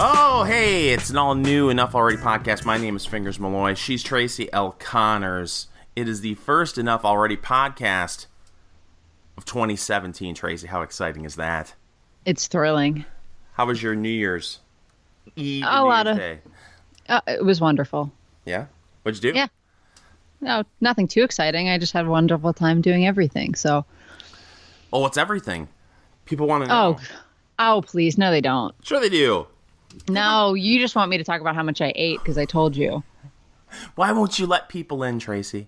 Oh, hey, it's an all-new Enough Already podcast. My name is Fingers Malloy. She's Tracy L. Connors. It is the first Enough Already podcast of 2017, Tracy. How exciting is that? It's thrilling. How was your New Year's Eve A and New lot Year's of Day? It was wonderful. Yeah? What'd you do? Yeah. No, nothing too exciting. I just had a wonderful time doing everything. So. Oh, what's everything? People want to know. Oh, please. No, they don't. Sure they do. No, you just want me to talk about how much I ate because I told you. Why won't you let people in, Tracy?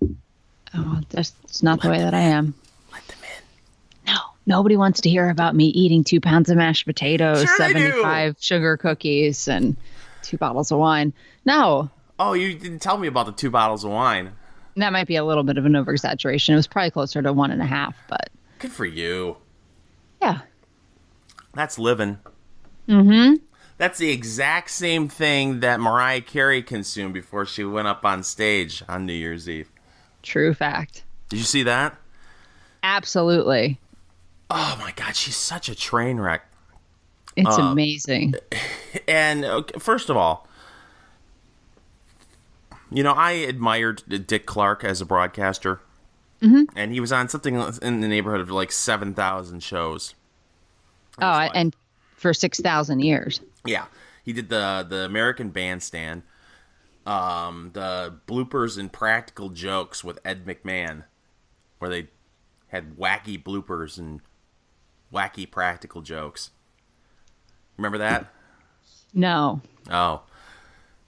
Oh, that's not the way that I am. Let them in. No, nobody wants to hear about me eating 2 pounds of mashed potatoes, Sure 75 sugar cookies, and 2 bottles of wine. No. Oh, you didn't tell me about the 2 bottles of wine. That might be a little bit of an over-exaggeration. It was probably closer to 1.5, but. Good for you. Yeah. That's living. Mm-hmm. That's the exact same thing that Mariah Carey consumed before she went up on stage on New Year's Eve. True fact. Did you see that? Absolutely. Oh my God, she's such a train wreck. It's amazing. And first of all, you know, I admired Dick Clark as a broadcaster. Mm-hmm. And he was on something in the neighborhood of like 7,000 shows. Oh, and for 6,000 years. Yeah. He did the American Bandstand, the bloopers and practical jokes with Ed McMahon, where they had wacky bloopers and wacky practical jokes. Remember that? No. Oh.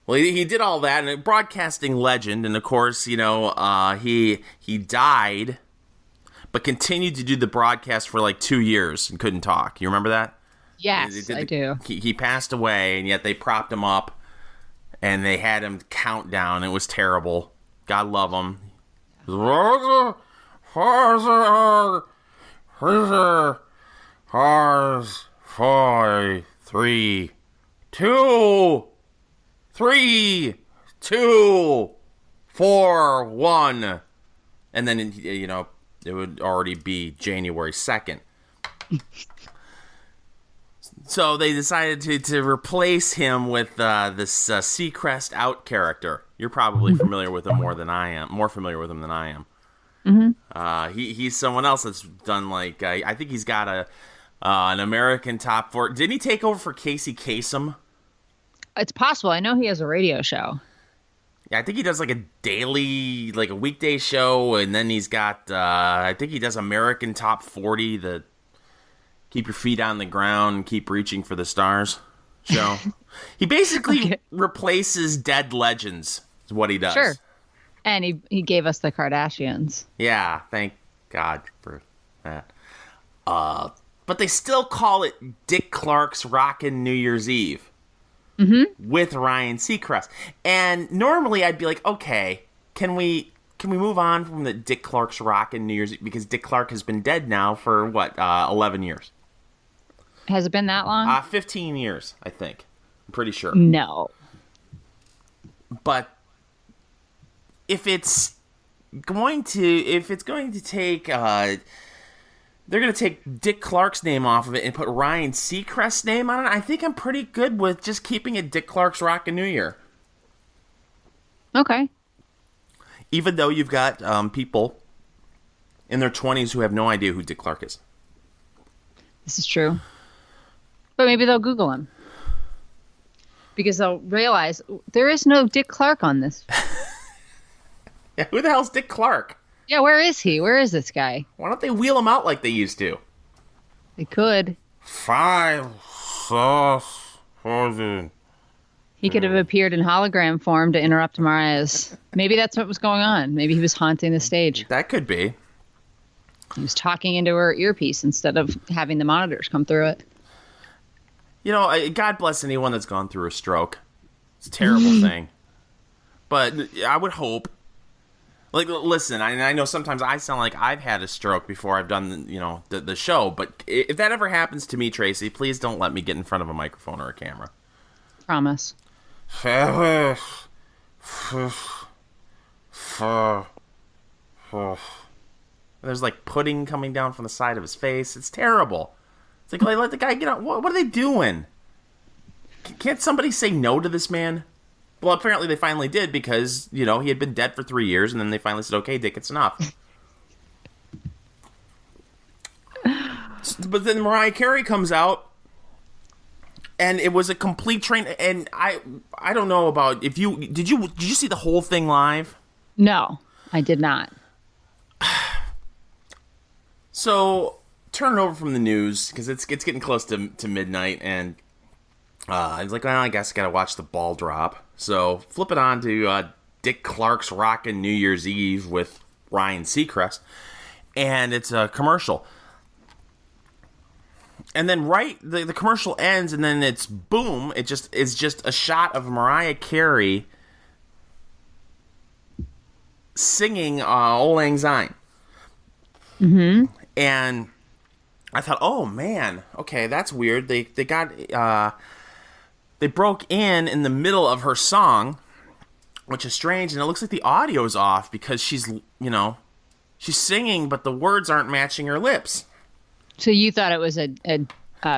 Well, he did all that, and a broadcasting legend, and of course, you know, he died, but continued to do the broadcast for like 2 years and couldn't talk. You remember that? Yes, I do. He passed away, and yet they propped him up, and they had him count down. It was terrible. God love him. 4, 3, 2, 3, 2, 4, 1. And then, you know, it would already be January 2nd. So they decided to replace him with this Seacrest Out character. You're probably familiar with him more familiar with him than I am. Mm-hmm. He's someone else that's done like I think he's got an American Top 4. Didn't he take over for Casey Kasem? It's possible. I know he has a radio show. Yeah, I think he does like a daily, like a weekday show, and then he's got I think he does American Top 40, the keep your feet on the ground and keep reaching for the stars show. He basically replaces dead legends is what he does. Sure. And he gave us the Kardashians. Yeah, thank God for that. But they still call it Dick Clark's Rockin' New Year's Eve. Mm-hmm. With Ryan Seacrest. And normally I'd be like, okay, can we move on from the Dick Clark's Rockin' New Year's Eve? Because Dick Clark has been dead now for, 11 years? Has it been that long? 15 years, I think. I'm pretty sure. No. But if it's going to take, they're going to take Dick Clark's name off of it and put Ryan Seacrest's name on it, I think I'm pretty good with just keeping it Dick Clark's Rockin' New Year. Okay. Even though you've got people in their 20s who have no idea who Dick Clark is. This is true. But maybe they'll Google him. Because they'll realize there is no Dick Clark on this. Yeah, who the hell's Dick Clark? Yeah, where is he? Where is this guy? Why don't they wheel him out like they used to? They could. 5, 6, 7. He could have appeared in hologram form to interrupt Mariah's. Maybe that's what was going on. Maybe he was haunting the stage. That could be. He was talking into her earpiece instead of having the monitors come through it. You know, God bless anyone that's gone through a stroke. It's a terrible thing. But I would hope. Like, listen, I know sometimes I sound like I've had a stroke before I've done, the show. But if that ever happens to me, Tracy, please don't let me get in front of a microphone or a camera. Promise. There's like pudding coming down from the side of his face. It's terrible. It's like, let the guy get out. What are they doing? Can't somebody say no to this man? Well, apparently they finally did because, he had been dead for 3 years, and then they finally said, okay, Dick, it's enough. But then Mariah Carey comes out, and it was a complete train. And I don't know about if you did you see the whole thing live? No, I did not. So turn it over from the news because it's getting close to midnight, and I was like, well, I guess I gotta watch the ball drop. So flip it on to Dick Clark's Rockin' New Year's Eve with Ryan Seacrest, and it's a commercial. And then the commercial ends, and then it's boom. It's just a shot of Mariah Carey singing "Auld Lang Syne." Mm-hmm. And I thought, oh man, okay, that's weird. They broke in the middle of her song, which is strange, and it looks like the audio's off because she's singing, but the words aren't matching her lips. So you thought it was a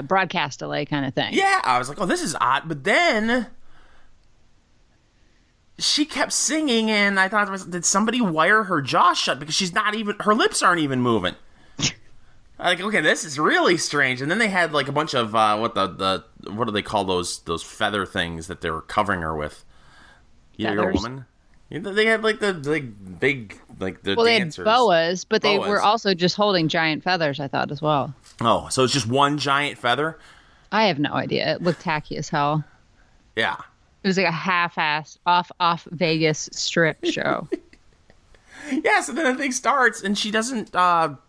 broadcast delay kind of thing? Yeah, I was like, oh, this is odd. But then she kept singing, and I thought, did somebody wire her jaw shut? Because her lips aren't even moving. Like, okay, this is really strange. And then they had like a bunch of what do they call those feather things that they were covering her with? You're a woman. They had like the big the dancers. They had boas, but they were also just holding giant feathers, I thought, as well. Oh, so it's just one giant feather? I have no idea. It looked tacky as hell. Yeah. It was like a half-assed off Vegas strip show. Yeah, so then the thing starts, and she doesn't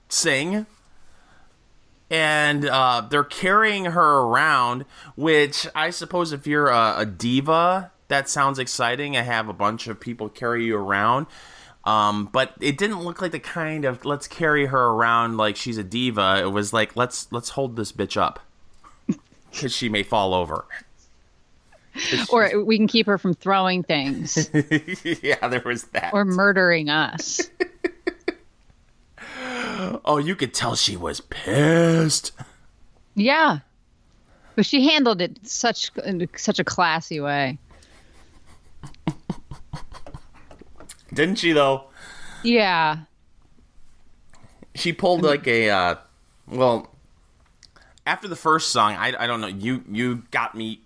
sing. And they're carrying her around, which I suppose if you're a diva, that sounds exciting. I have a bunch of people carry you around. But it didn't look like the kind of let's carry her around like she's a diva. It was like let's hold this bitch up because she may fall over. Or we can keep her from throwing things. Yeah, there was that. Or murdering us. Oh, you could tell she was pissed. Yeah. But she handled it in such a classy way. Didn't she, though? Yeah. She pulled like a, after the first song, I don't know, you got me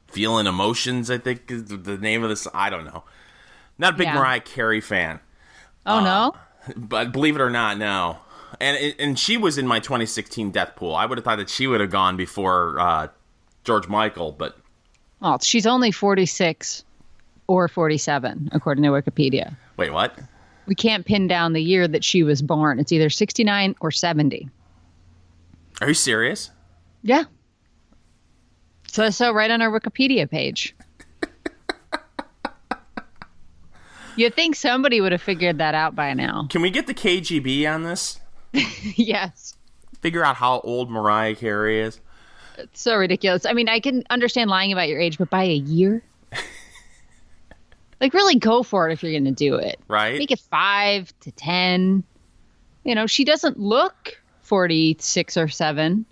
feeling emotions, I think is the name of this. I don't know. Not a big Mariah Carey fan. Oh, no? But believe it or not, no. And she was in my 2016 death pool. I would have thought that she would have gone before George Michael, but... Oh, she's only 46 or 47, according to Wikipedia. Wait, what? We can't pin down the year that she was born. It's either 69 or 70. Are you serious? Yeah. So right on our Wikipedia page. You'd think somebody would have figured that out by now. Can we get the KGB on this? Yes. Figure out how old Mariah Carey is? It's so ridiculous. I mean, I can understand lying about your age, but by a year? Like, really go for it if you're going to do it. Right. Make it 5 to 10. She doesn't look 46 or 7.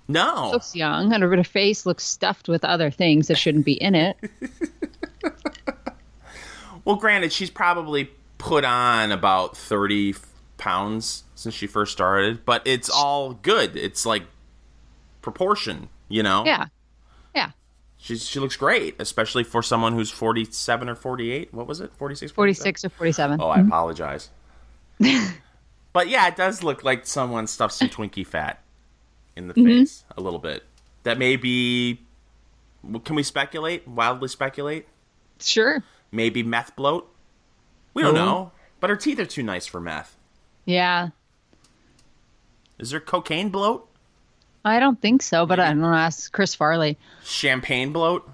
No. She looks young, and her face looks stuffed with other things that shouldn't be in it. Well, granted, she's probably put on about 30 pounds since she first started, but it's all good. It's like proportion, Yeah. Yeah. She looks great, especially for someone who's 47 or 48. What was it? 46? 46 or 47. Oh, I apologize. But yeah, it does look like someone stuffed some Twinkie fat in the face a little bit. That may be... Can we speculate? Wildly speculate? Sure. Maybe meth bloat? We don't know. But her teeth are too nice for meth. Yeah. Is there cocaine bloat? I don't think so, but I'm going to ask Chris Farley. Champagne bloat?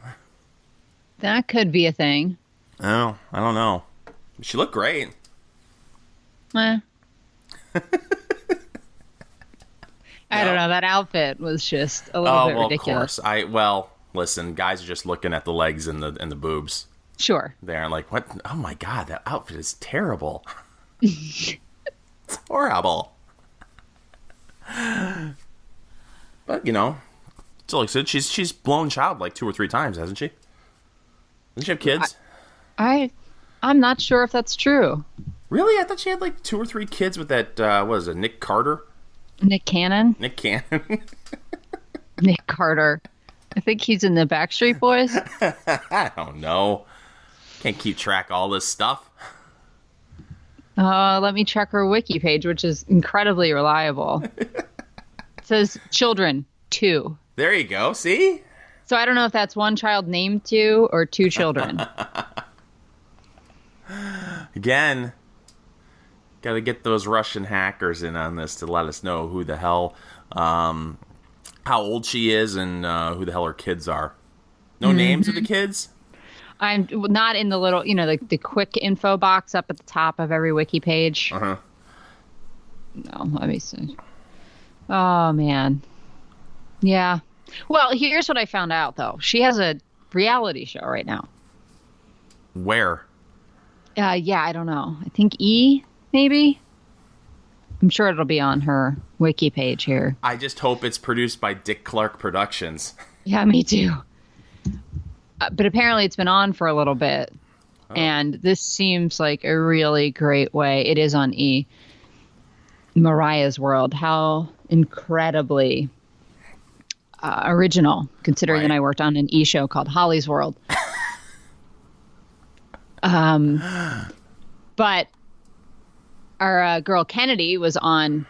That could be a thing. Oh, I don't know. She looked great. I don't know. That outfit was just a little bit ridiculous. Of course. Listen, guys are just looking at the legs and the boobs. Sure. They're like, what? Oh my God, that outfit is terrible. It's horrible. But, So like I said, she's blown child like 2 or 3 times, hasn't she? Doesn't she have kids? I'm not sure if that's true. Really? I thought she had like 2 or 3 kids with that, what is it, Nick Carter? Nick Cannon? Nick Cannon. Nick Carter. I think he's in the Backstreet Boys. I don't know. Can't keep track of all this stuff. Let me check her wiki page, which is incredibly reliable. It says children, 2. There you go. See? So I don't know if that's one child named 2 or 2 children. Again, got to get those Russian hackers in on this to let us know who the hell, how old she is and who the hell her kids are. No names of the kids? I'm not in the little, the quick info box up at the top of every wiki page. Uh-huh. No, let me see. Oh, man. Yeah. Well, here's what I found out, though. She has a reality show right now. Where? Yeah, I don't know. I think E, maybe? I'm sure it'll be on her wiki page here. I just hope it's produced by Dick Clark Productions. Yeah, me too. But apparently it's been on for a little bit. Oh. And this seems like a really great way. It is on E. Mariah's World. How incredibly original, considering that I worked on an E show called Holly's World. But our girl Kennedy was on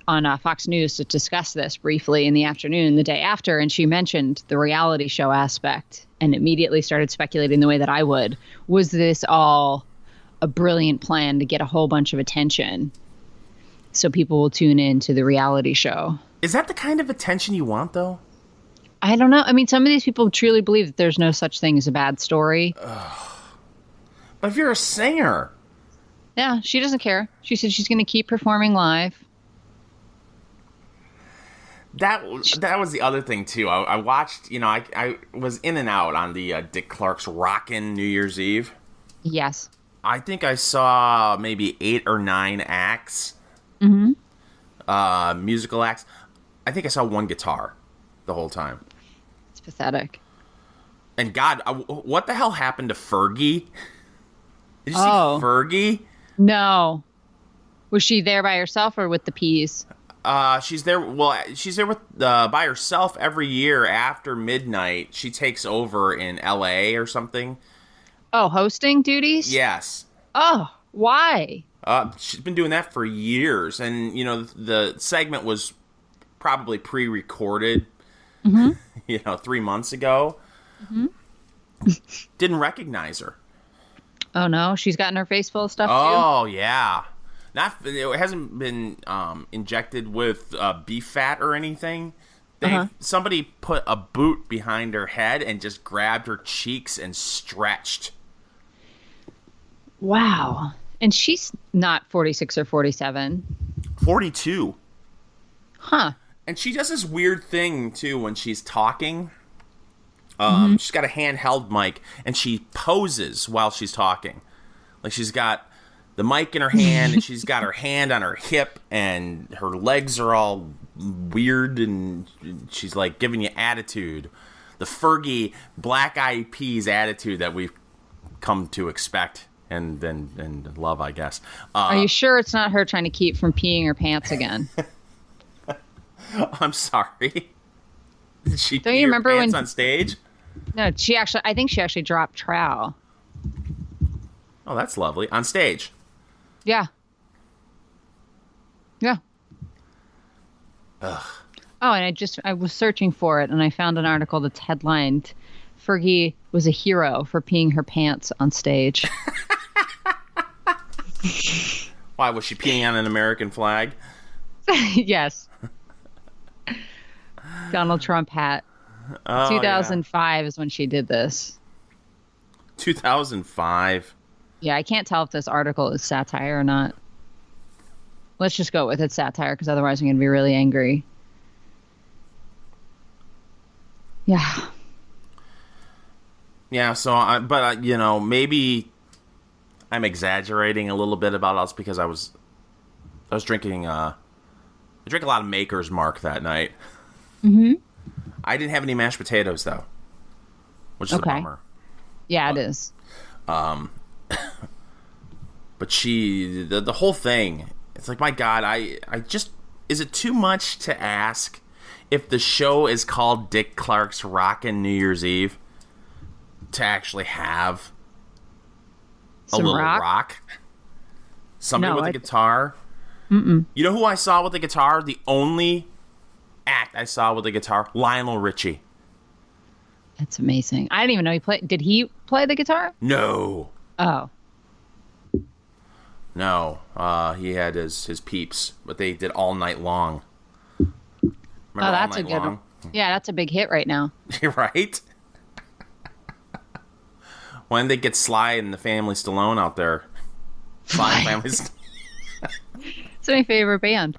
Fox News to discuss this briefly in the afternoon, the day after, and she mentioned the reality show aspect and immediately started speculating the way that I would. Was this all a brilliant plan to get a whole bunch of attention so people will tune in to the reality show? Is that the kind of attention you want, though? I don't know. I mean, some of these people truly believe that there's no such thing as a bad story. But if you're a singer... Yeah, she doesn't care. She said she's going to keep performing live. That was the other thing, too. I watched, I was in and out on the Dick Clark's Rockin' New Year's Eve. Yes. I think I saw maybe 8 or 9 acts. Mm-hmm. Musical acts. I think I saw one guitar the whole time. It's pathetic. And God, what the hell happened to Fergie? Did you see Fergie? No. Was she there by herself or with the Peas? She's there. Well, she's there with by herself every year after midnight. She takes over in L.A. or something. Oh, hosting duties? Yes. Oh, why? She's been doing that for years, and the segment was probably pre-recorded. Mm-hmm. 3 months ago. Mm-hmm. Didn't recognize her. Oh no, she's gotten her face full of stuff too. Oh yeah. It hasn't been injected with beef fat or anything. Somebody put a boot behind her head and just grabbed her cheeks and stretched. Wow. And she's not 46 or 47. 42. Huh. And she does this weird thing, too, when she's talking. She's got a handheld mic, and she poses while she's talking. Like, she's got the mic in her hand, and she's got her hand on her hip, and her legs are all weird, and she's, like, giving you attitude. The Fergie Black Eyed Peas attitude that we've come to expect and love, I guess. Are you sure it's not her trying to keep from peeing her pants again? I'm sorry. Did she Don't pee you her remember pants when on stage? No, I think she actually dropped trowel. Oh, that's lovely. On stage. Yeah. Yeah. Ugh. Oh, and I was searching for it, and I found an article that's headlined, Fergie was a hero for peeing her pants on stage. Why, was she peeing on an American flag? Yes. Donald Trump hat. Oh, 2005 is when she did this. 2005? Yeah, I can't tell if this article is satire or not. Let's just go with it's satire, because otherwise I'm going to be really angry. Yeah. Yeah, so, maybe I'm exaggerating a little bit about us because I was drinking, I drank a lot of Maker's Mark that night. Mm-hmm. I didn't have any mashed potatoes, though, which is a bummer. Yeah, it is. But the whole thing, it's like, my God, I just, is it too much to ask if the show is called Dick Clark's Rockin' New Year's Eve to actually have Some a little rock? Somebody with a guitar? Mm-mm. You know who I saw with the guitar? The only act I saw with the guitar? Lionel Richie. That's amazing. I didn't even know he played. Did he play the guitar? No. Oh. No. He had his peeps, but they did All Night Long. Remember that's a good one. Yeah, that's a big hit right now. Right? When they get Sly and the Family Stallone out there. Sly and Family Stallone. It's my favorite band.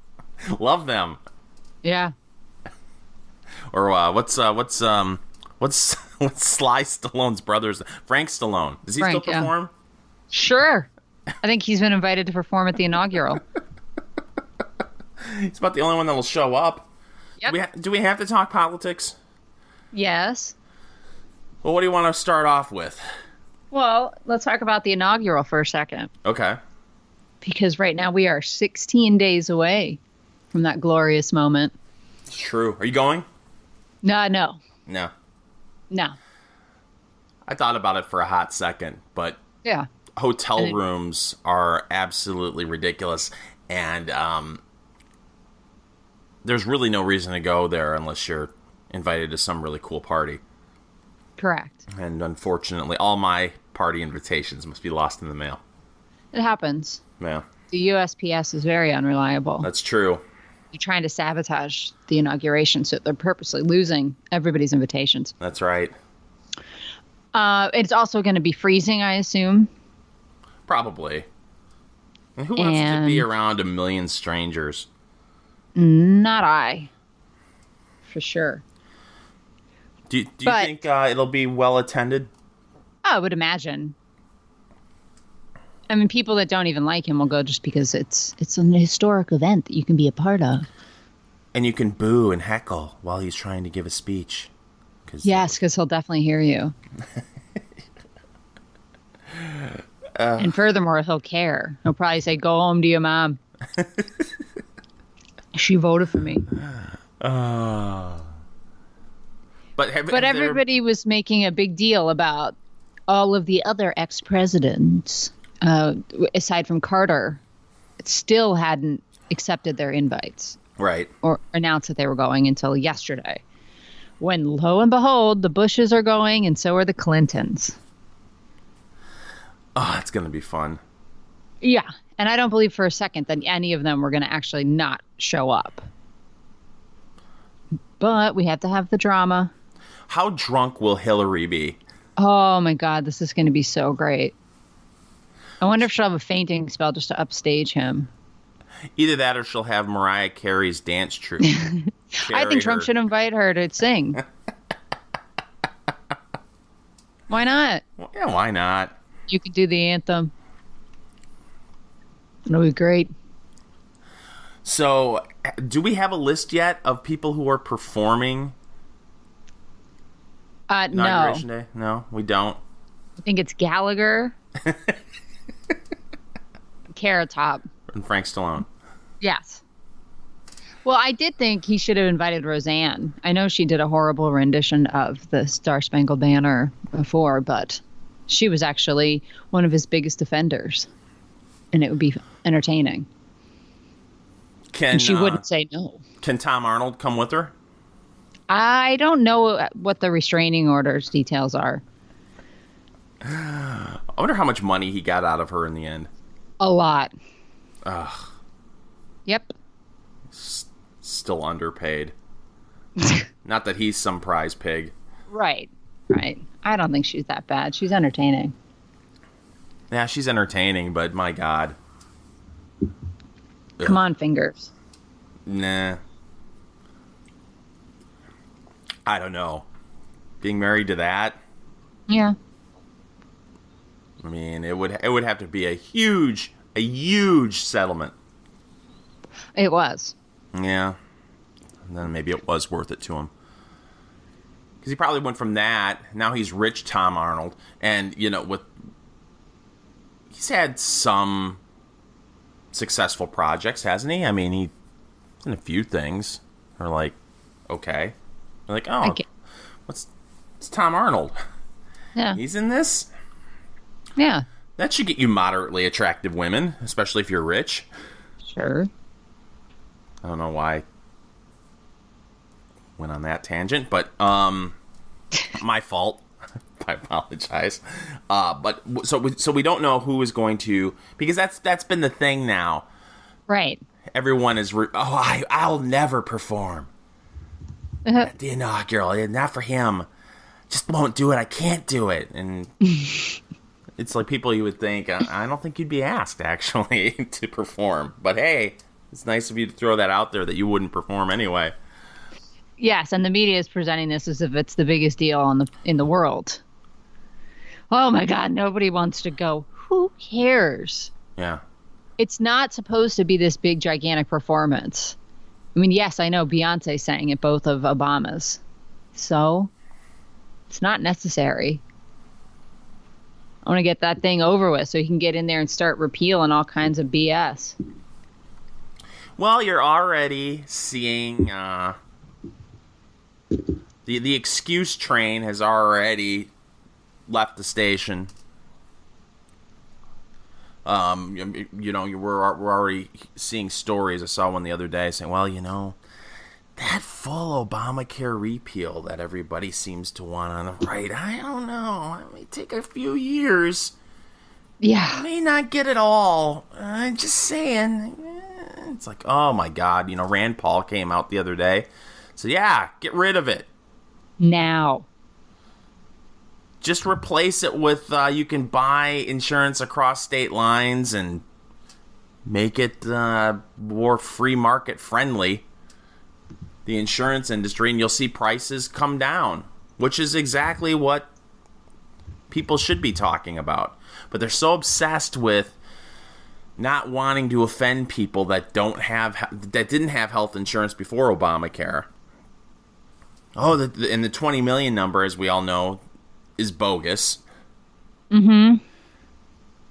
Love them. Yeah. Or what's Sly Stallone's brother's? Frank Stallone. Does he still perform? Yeah. Sure. I think he's been invited to perform at the inaugural. He's about the only one that will show up. Yep. Do we have to talk politics? Yes. Well, what do you want to start off with? Well, let's talk about the inaugural for a second. Okay. Because right now we are 16 days away from that glorious moment. It's true. Are you going? No. I thought about it for a hot second, but yeah, hotel rooms are absolutely ridiculous, and there's really no reason to go there unless you're invited to some really cool party. Correct. And unfortunately, all my party invitations must be lost in the mail. It happens. Yeah. The USPS is very unreliable. That's true. They're trying to sabotage the inauguration, so they're purposely losing everybody's invitations. That's right. It's also going to be freezing, I assume. Probably. And who wants to be around a million strangers? Not I. For sure. Do you think it'll be well attended? I would imagine. I mean, people that don't even like him will go just because it's an historic event that you can be a part of. And you can boo and heckle while he's trying to give a speech. Yes, because he'll definitely hear you. And furthermore, he'll care. He'll probably say, "Go home to your mom. She voted for me." But everybody was making a big deal about all of the other ex-presidents, aside from Carter, still hadn't accepted their invites. Right. Or announced that they were going until yesterday. When, lo and behold, the Bushes are going, and so are the Clintons. Oh, it's going to be fun. Yeah, and I don't believe for a second that any of them were going to actually not show up. But we have to have the drama. How drunk will Hillary be? Oh, my God, this is going to be so great. I wonder if she'll have a fainting spell just to upstage him. Either that or she'll have Mariah Carey's dance troupe. I think Trump should invite her to sing. Why not? Well, yeah, why not? You could do the anthem. It'll be great. So, do we have a list yet of people who are performing Inauguration Day? No, we don't. I think it's Gallagher, Carrot Top, and Frank Stallone. Yes. Well, I did think he should have invited Roseanne. I know she did a horrible rendition of the Star Spangled Banner before, but she was actually one of his biggest defenders, and it would be entertaining. And she wouldn't say no. Can Tom Arnold come with her? I don't know what the restraining orders details are. I wonder how much money he got out of her in the end. A lot. Ugh. Yep. Still underpaid. Not that he's some prize pig. Right. I don't think she's that bad. She's entertaining. Yeah, she's entertaining, but my God. Come on, fingers. Nah. I don't know. Being married to that? Yeah. I mean, it would have to be a huge settlement. It was. Yeah. And then maybe it was worth it to him. Because he probably went from that. Now he's rich Tom Arnold. And, he's had some successful projects, hasn't he? I mean, he's in a few things. Are like, okay. They're like, oh, it's Tom Arnold. Yeah. He's in this? Yeah. That should get you moderately attractive women, especially if you're rich. Sure. I don't know why I went on that tangent, but my fault. I apologize. But so we don't know who is going to, because that's been the thing now. Right. Everyone is I'll never perform at the inaugural. Not for him. Just won't do it. I can't do it. And it's like people you would think, I don't think you'd be asked actually to perform. But hey, it's nice of you to throw that out there that you wouldn't perform anyway. Yes, and the media is presenting this as if it's the biggest deal in the world. Oh my God, nobody wants to go. Who cares? Yeah. It's not supposed to be this big, gigantic performance. I mean, yes, I know Beyonce sang at both of Obama's. So, it's not necessary. I want to get that thing over with so you can get in there and start repealing all kinds of BS. Well, you're already seeing the excuse train has already left the station. We're already seeing stories. I saw one the other day saying, well, that full Obamacare repeal that everybody seems to want on the right, I don't know. It may take a few years. Yeah. I may not get it all. I'm just saying. It's like, oh my God. Rand Paul came out the other day. So yeah, get rid of it. Now. Just replace it with you can buy insurance across state lines and make it more free market friendly, the insurance industry, and you'll see prices come down, which is exactly what people should be talking about. But they're so obsessed with not wanting to offend people that didn't have health insurance before Obamacare. Oh, and the 20 million number, as we all know, is bogus. Mm-hmm.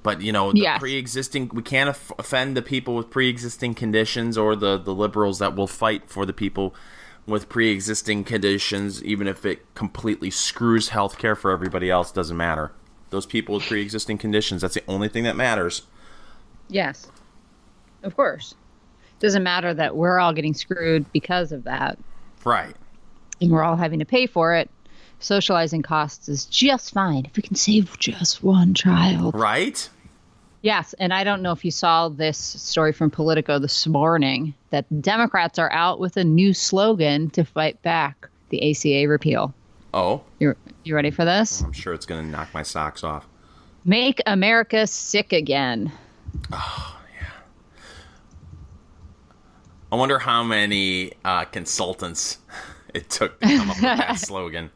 But, yes. Pre-existing, we can't offend the people with pre-existing conditions or the liberals that will fight for the people with pre-existing conditions, even if it completely screws healthcare for everybody else, doesn't matter. Those people with pre-existing conditions, that's the only thing that matters. Yes. Of course. Doesn't matter that we're all getting screwed because of that. Right. And we're all having to pay for it. Socializing costs is just fine if we can save just one child. Right? Yes, and I don't know if you saw this story from Politico this morning, that Democrats are out with a new slogan to fight back the ACA repeal. Oh? You ready for this? I'm sure it's going to knock my socks off. Make America sick again. Oh, yeah. I wonder how many consultants it took to come up with that slogan.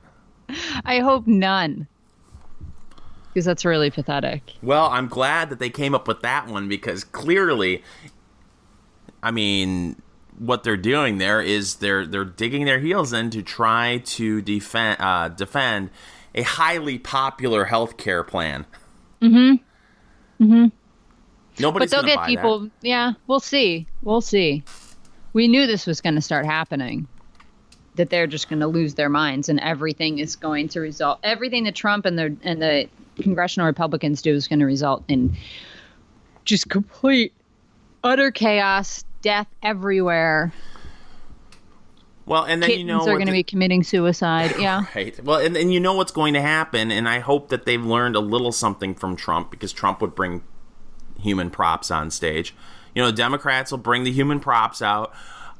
I hope none. Because that's really pathetic. Well, I'm glad that they came up with that one, because clearly, I mean, what they're doing there is they're digging their heels in to try to defend a highly popular healthcare plan. Mm-hmm. Mm-hmm. Nobody's but they'll get buy people. That. Yeah, we'll see. We'll see. We knew this was going to start happening. That they're just going to lose their minds, and everything is going to result. Everything that Trump and the congressional Republicans do is going to result in just complete, utter chaos, death everywhere. Well, and then Kittens are going to be committing suicide. Yeah. Right. Well, and you know what's going to happen, and I hope that they've learned a little something from Trump, because Trump would bring human props on stage. The Democrats will bring the human props out.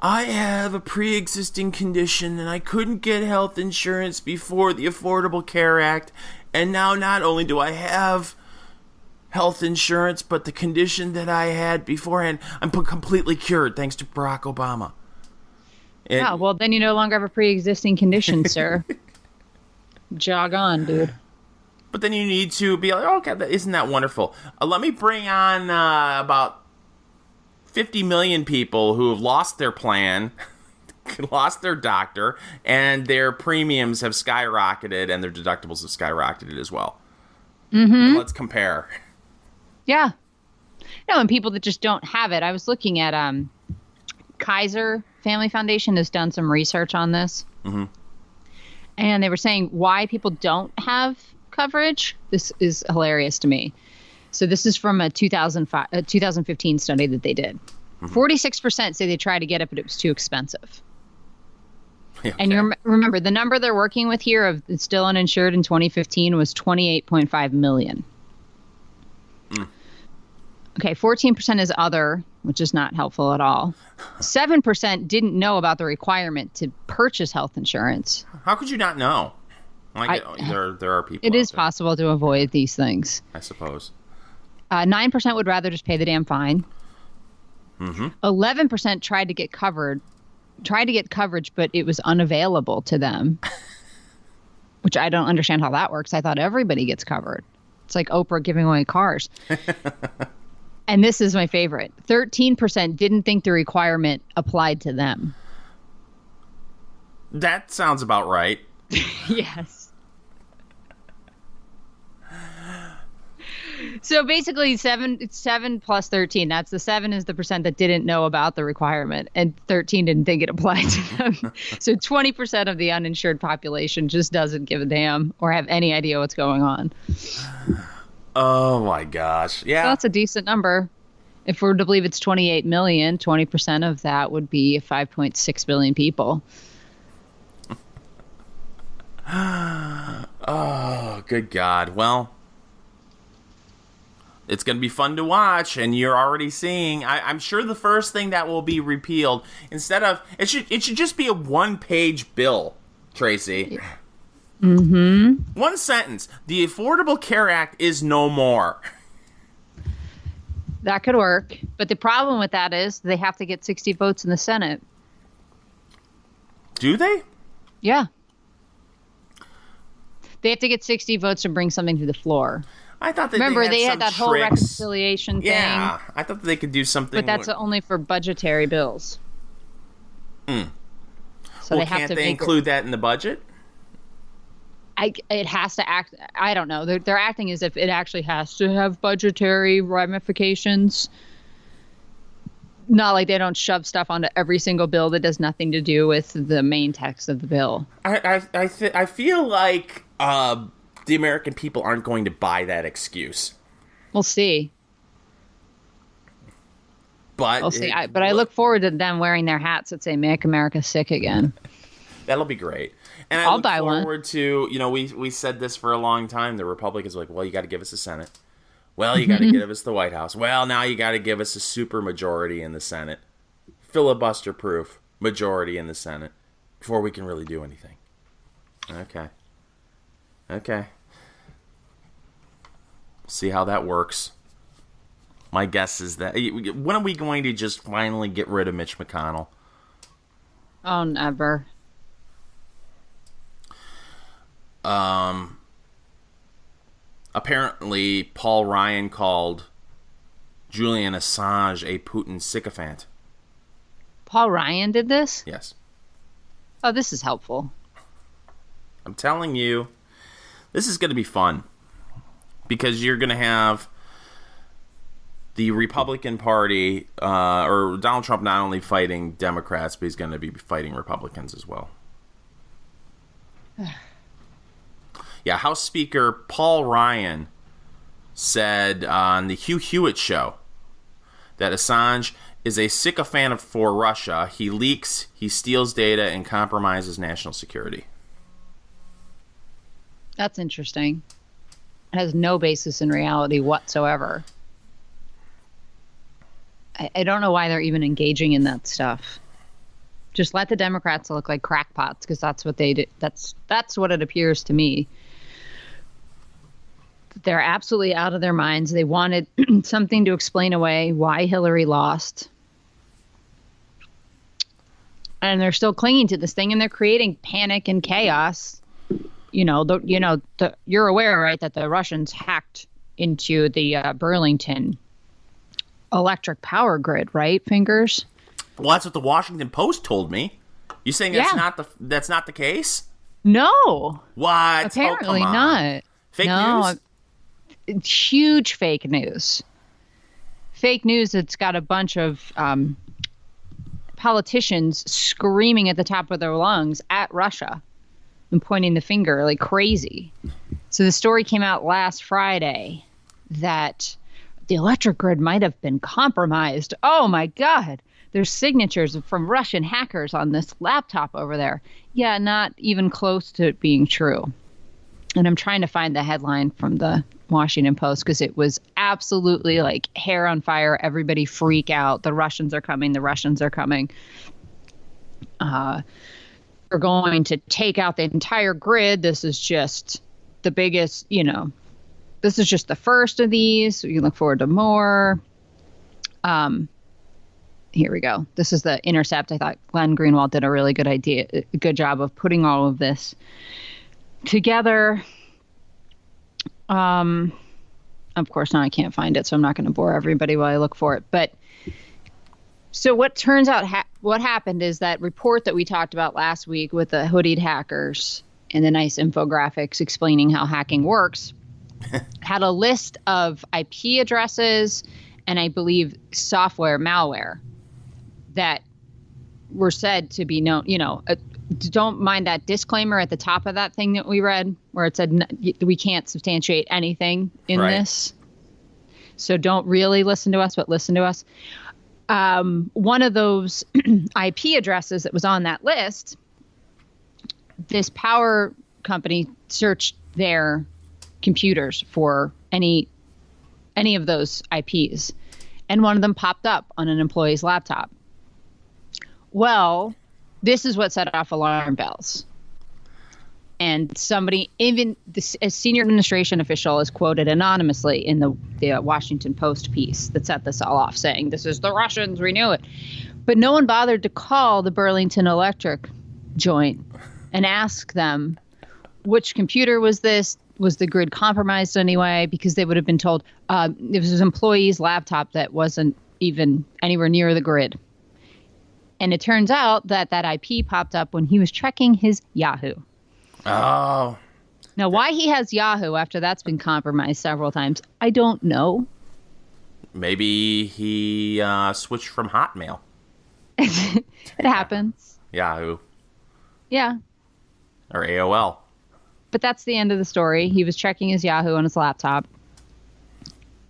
I have a pre-existing condition and I couldn't get health insurance before the Affordable Care Act. And now not only do I have health insurance, but the condition that I had beforehand, I'm completely cured thanks to Barack Obama. Yeah, well, then you no longer have a pre-existing condition, sir. Jog on, dude. But then you need to be like, okay, isn't that wonderful? Let me bring on about 50 million people who have lost their plan, lost their doctor, and their premiums have skyrocketed, and their deductibles have skyrocketed as well. Mm-hmm. Let's compare. Yeah. No, and people that just don't have it. I was looking at Kaiser Family Foundation has done some research on this. Mm-hmm. And they were saying why people don't have coverage. This is hilarious to me. So this is from a 2015 study that they did. 46% say they tried to get it, but it was too expensive. Okay. And you remember, the number they're working with here of still uninsured in 2015 was 28.5 million. Okay, 14% is other, which is not helpful at all. 7% didn't know about the requirement to purchase health insurance. How could you not know? There are people. It is possible to avoid these things, I suppose. 9% would rather just pay the damn fine. 11% tried to get coverage, but it was unavailable to them, which I don't understand how that works. I thought everybody gets covered. It's like Oprah giving away cars. And this is my favorite. 13% didn't think the requirement applied to them. That sounds about right. Yes. So basically, 7 plus 13. That's the 7 is the percent that didn't know about the requirement, and 13 didn't think it applied to them. So 20% of the uninsured population just doesn't give a damn or have any idea what's going on. Oh my gosh! Yeah, so that's a decent number. If we're to believe it's 28 million, 20% of that would be 5.6 billion people. Oh, good God! Well. It's going to be fun to watch, and you're already seeing. I'm sure the first thing that will be repealed, instead of it should just be a 1-page bill, Tracy. Mm-hmm. One sentence: the Affordable Care Act is no more. That could work, but the problem with that is they have to get 60 votes in the Senate. Do they? Yeah. They have to get 60 votes to bring something to the floor. I thought that they had that tricks. Whole reconciliation thing. Yeah, I thought that they could do something. But that's only for budgetary bills. So can't they include that in the budget? It has to act. I don't know. They're acting as if it actually has to have budgetary ramifications. Not like they don't shove stuff onto every single bill that does nothing to do with the main text of the bill. I feel like the American people aren't going to buy that excuse. We'll see. But we'll see. I look forward to them wearing their hats that say "Make America Sick Again." That'll be great. And I'll buy one. I look forward to, we said this for a long time. The Republicans were like, well, you got to give us the Senate. Well, you got to give us the White House. Well, now you got to give us a super majority in the Senate. Filibuster-proof majority in the Senate before we can really do anything. Okay. See how that works. My guess is that... When are we going to just finally get rid of Mitch McConnell? Oh, never. Apparently, Paul Ryan called Julian Assange a Putin sycophant. Paul Ryan did this? Yes. Oh, this is helpful. I'm telling you, this is going to be fun. Because you're going to have the Republican Party, or Donald Trump not only fighting Democrats, but he's going to be fighting Republicans as well. Yeah, House Speaker Paul Ryan said on the Hugh Hewitt show that Assange is a sycophant for Russia. He leaks, he steals data, and compromises national security. That's interesting. It has no basis in reality whatsoever. I don't know why they're even engaging in that stuff. Just let the Democrats look like crackpots, because that's what they do. That's what it appears to me. They're absolutely out of their minds. They wanted something to explain away why Hillary lost. And they're still clinging to this thing, and they're creating panic and chaos. You're aware, right, that the Russians hacked into the Burlington electric power grid, right, Fingers? Well, that's what the Washington Post told me. You saying Yeah. that's not the case? No. What? Apparently come on. not. Fake No, news? it's huge fake news. Fake news that's got a bunch of politicians screaming at the top of their lungs at Russia and pointing the finger like crazy. So the story came out last Friday that the electric grid might have been compromised. Oh my God. There's signatures from Russian hackers on this laptop over there. Yeah, not even close to it being true. And I'm trying to find the headline from the Washington Post because it was absolutely like hair on fire. Everybody freak out. The Russians are coming. The Russians are coming. We're going to take out the entire grid. This is just the biggest, this is just the first of these. We can look forward to more. Here we go. This is the Intercept. I thought Glenn Greenwald did a really good job of putting all of this together. Of course, now I can't find it, so I'm not going to bore everybody while I look for it. But so what turns out, what happened is that report that we talked about last week with the hoodied hackers and the nice infographics explaining how hacking works had a list of IP addresses and I believe software malware that were said to be known, don't mind that disclaimer at the top of that thing that we read where it said we can't substantiate anything in this. So don't really listen to us, but listen to us. One of those IP addresses that was on that list, this power company searched their computers for any of those IPs. And one of them popped up on an employee's laptop. Well, this is what set off alarm bells. And somebody, even a senior administration official, is quoted anonymously in the Washington Post piece that set this all off, saying, "This is the Russians, we knew it." But no one bothered to call the Burlington Electric joint and ask them, which computer was this? Was the grid compromised anyway? Because they would have been told it was his employee's laptop that wasn't even anywhere near the grid. And it turns out that IP popped up when he was checking his Yahoo. Oh. Now, why he has Yahoo after that's been compromised several times, I don't know. Maybe he switched from Hotmail. It happens. Yahoo. Yeah. Or AOL. But that's the end of the story. He was checking his Yahoo on his laptop.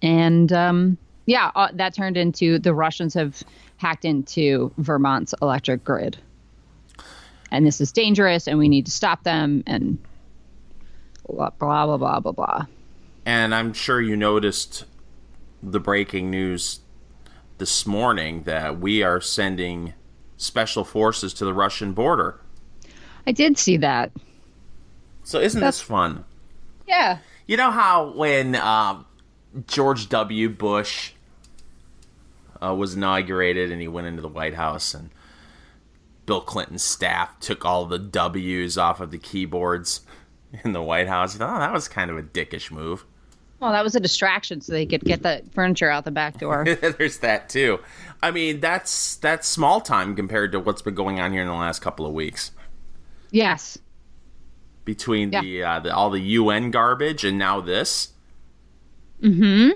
And, that turned into the Russians have hacked into Vermont's electric grid. And this is dangerous, and we need to stop them, and blah, blah, blah, blah, blah, blah. And I'm sure you noticed the breaking news this morning that we are sending special forces to the Russian border. I did see that. So isn't this fun? Yeah. You know how when George W. Bush was inaugurated and he went into the White House and Bill Clinton's staff took all the W's off of the keyboards in the White House? You thought, that was kind of a dickish move. Well, that was a distraction so they could get the furniture out the back door. There's that, too. I mean, that's small time compared to what's been going on here in the last couple of weeks. Yes. Between all the UN garbage and now this. Mm-hmm.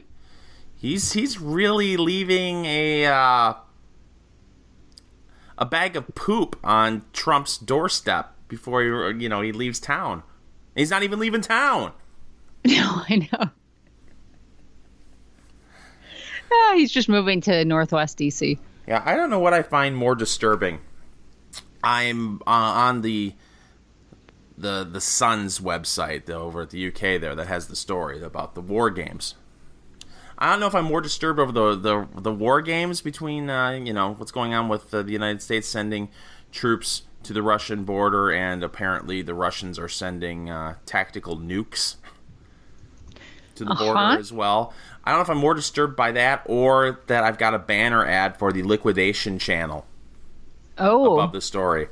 He's really leaving a bag of poop on Trump's doorstep before he leaves town. He's not even leaving town. No, I know. He's just moving to Northwest DC. Yeah, I don't know what I find more disturbing. I'm on the Sun's website over at the UK there that has the story about the war games. I don't know if I'm more disturbed over the war games between what's going on with the United States sending troops to the Russian border, and apparently the Russians are sending tactical nukes to the border as well. I don't know if I'm more disturbed by that or that I've got a banner ad for the liquidation channel above the story.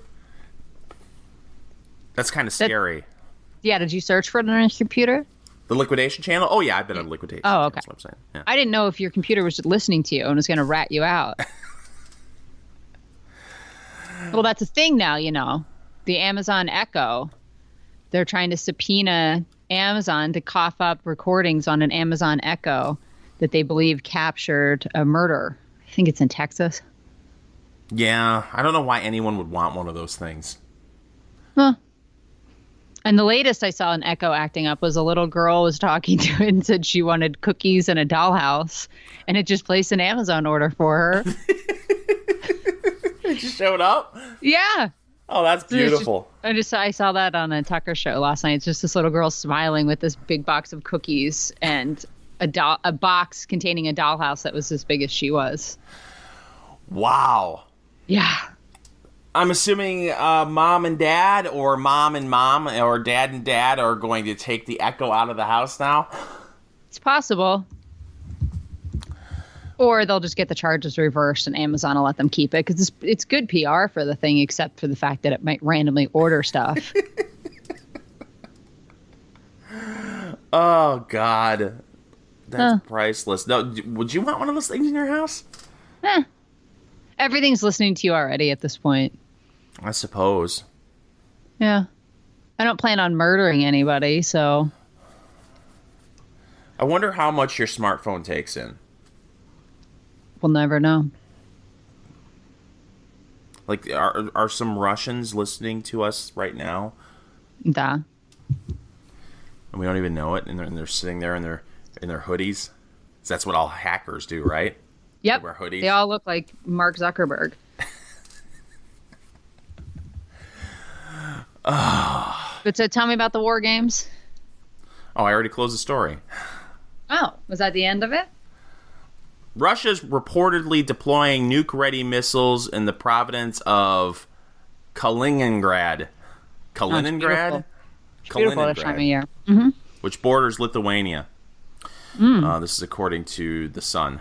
That's kind of scary. Yeah, did you search for it on your computer? The liquidation channel? Oh, yeah, I've been on liquidation. Oh, okay. Website. Yeah. I didn't know if your computer was listening to you and was going to rat you out. Well, that's a thing now, The Amazon Echo, they're trying to subpoena Amazon to cough up recordings on an Amazon Echo that they believe captured a murder. I think it's in Texas. Yeah, I don't know why anyone would want one of those things. Huh. And the latest I saw an Echo acting up was a little girl was talking to it and said she wanted cookies and a dollhouse, and it just placed an Amazon order for her. It just showed up? Yeah. Oh, that's beautiful. I saw that on a Tucker show last night. It's just this little girl smiling with this big box of cookies and a box containing a dollhouse that was as big as she was. Wow. Yeah. I'm assuming mom and dad, or mom and mom, or dad and dad are going to take the Echo out of the house now. It's possible. Or they'll just get the charges reversed and Amazon will let them keep it, because it's good PR for the thing, except for the fact that it might randomly order stuff. Oh, God. That's priceless. No, would you want one of those things in your house? Everything's listening to you already at this point. I suppose. Yeah. I don't plan on murdering anybody, so. I wonder how much your smartphone takes in. We'll never know. Like, are some Russians listening to us right now? Da. And we don't even know it, and they're sitting there in their hoodies. 'Cause that's what all hackers do, right? Yep. They wear hoodies. They all look like Mark Zuckerberg. But so tell me about the war games. Oh, I already closed the story. Oh, was that the end of it? Russia's reportedly deploying nuke-ready missiles in the province of Kaliningrad. Kaliningrad? It's beautiful this time of year. Mm-hmm. Which borders Lithuania. This is according to The Sun.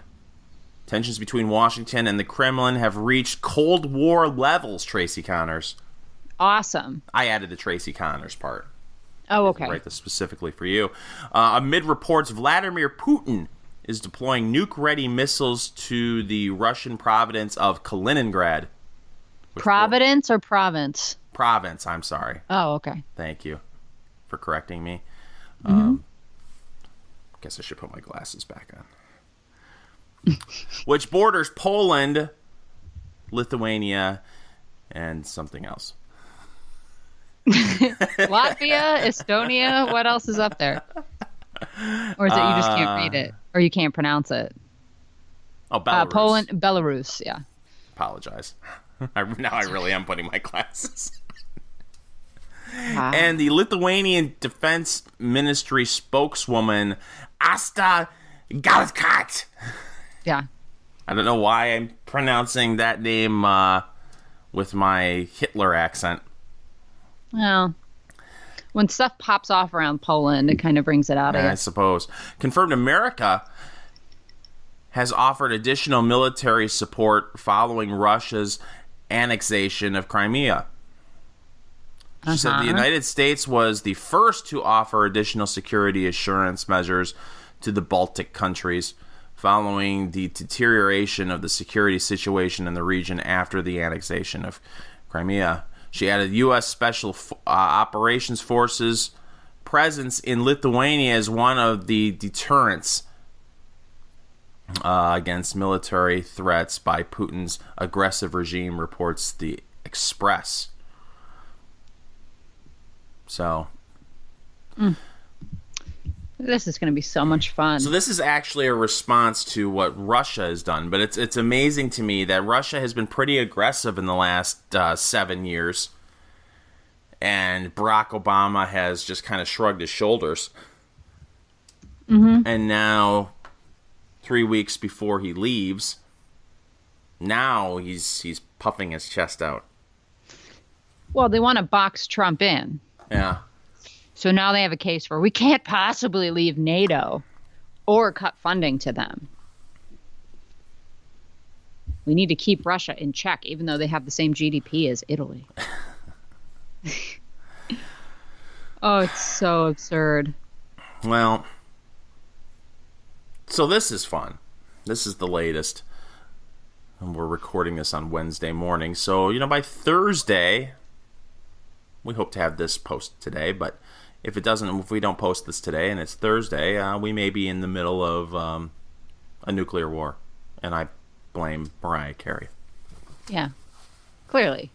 Tensions between Washington and the Kremlin have reached Cold War levels, Tracy Connors. Awesome. I added the Tracy Connors part. Oh, okay. I write this specifically for you. Amid reports, Vladimir Putin is deploying nuke-ready missiles to the Russian province of Kaliningrad. Providence or province? Province, I'm sorry. Oh, okay. Thank you for correcting me. Guess I should put my glasses back on. Which borders Poland, Lithuania, and something else. Latvia, Estonia, what else is up there? Or is it you just can't read it? Or you can't pronounce it? Oh, Belarus. Poland, Belarus, yeah. Apologize. Now I really am putting my glasses. And the Lithuanian Defense Ministry spokeswoman, Asta Galkat. Yeah. I don't know why I'm pronouncing that name with my Hitler accent. Well, when stuff pops off around Poland, it kind of brings it out. I suppose. Confirmed America has offered additional military support following Russia's annexation of Crimea. She said the United States was the first to offer additional security assurance measures to the Baltic countries following the deterioration of the security situation in the region after the annexation of Crimea. She added U.S. Special Operations Forces presence in Lithuania as one of the deterrents against military threats by Putin's aggressive regime, reports the Express. So, this is going to be so much fun. So this is actually a response to what Russia has done, but it's amazing to me that Russia has been pretty aggressive in the last 7 years, and Barack Obama has just kind of shrugged his shoulders. And now, 3 weeks before he leaves, now he's puffing his chest out. Well, they want to box Trump in. Yeah. So now they have a case for we can't possibly leave NATO or cut funding to them. We need to keep Russia in check, even though they have the same GDP as Italy. Oh, it's so absurd. Well, so this is fun. This is the latest. And we're recording this on Wednesday morning. So, by Thursday, we hope to have this posted today. But if we don't post this today and it's Thursday, we may be in the middle of a nuclear war. And I blame Mariah Carey. Yeah, clearly.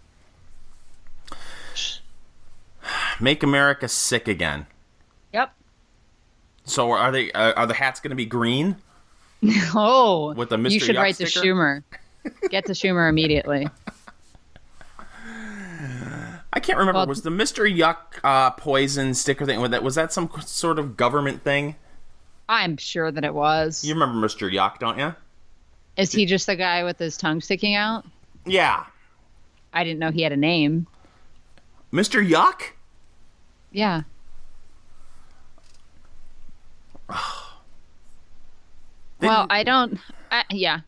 Make America sick again. Yep. So are the hats going to be green? Oh, with the Mr. You should Yuck write sticker? to Schumer. Get to Schumer immediately. I can't remember. Was the Mr. Yuck poison sticker thing? Was that some sort of government thing? I'm sure that it was. You remember Mr. Yuck, don't you? Is he just the guy with his tongue sticking out? Yeah. I didn't know he had a name. Mr. Yuck? Yeah. Well, yeah.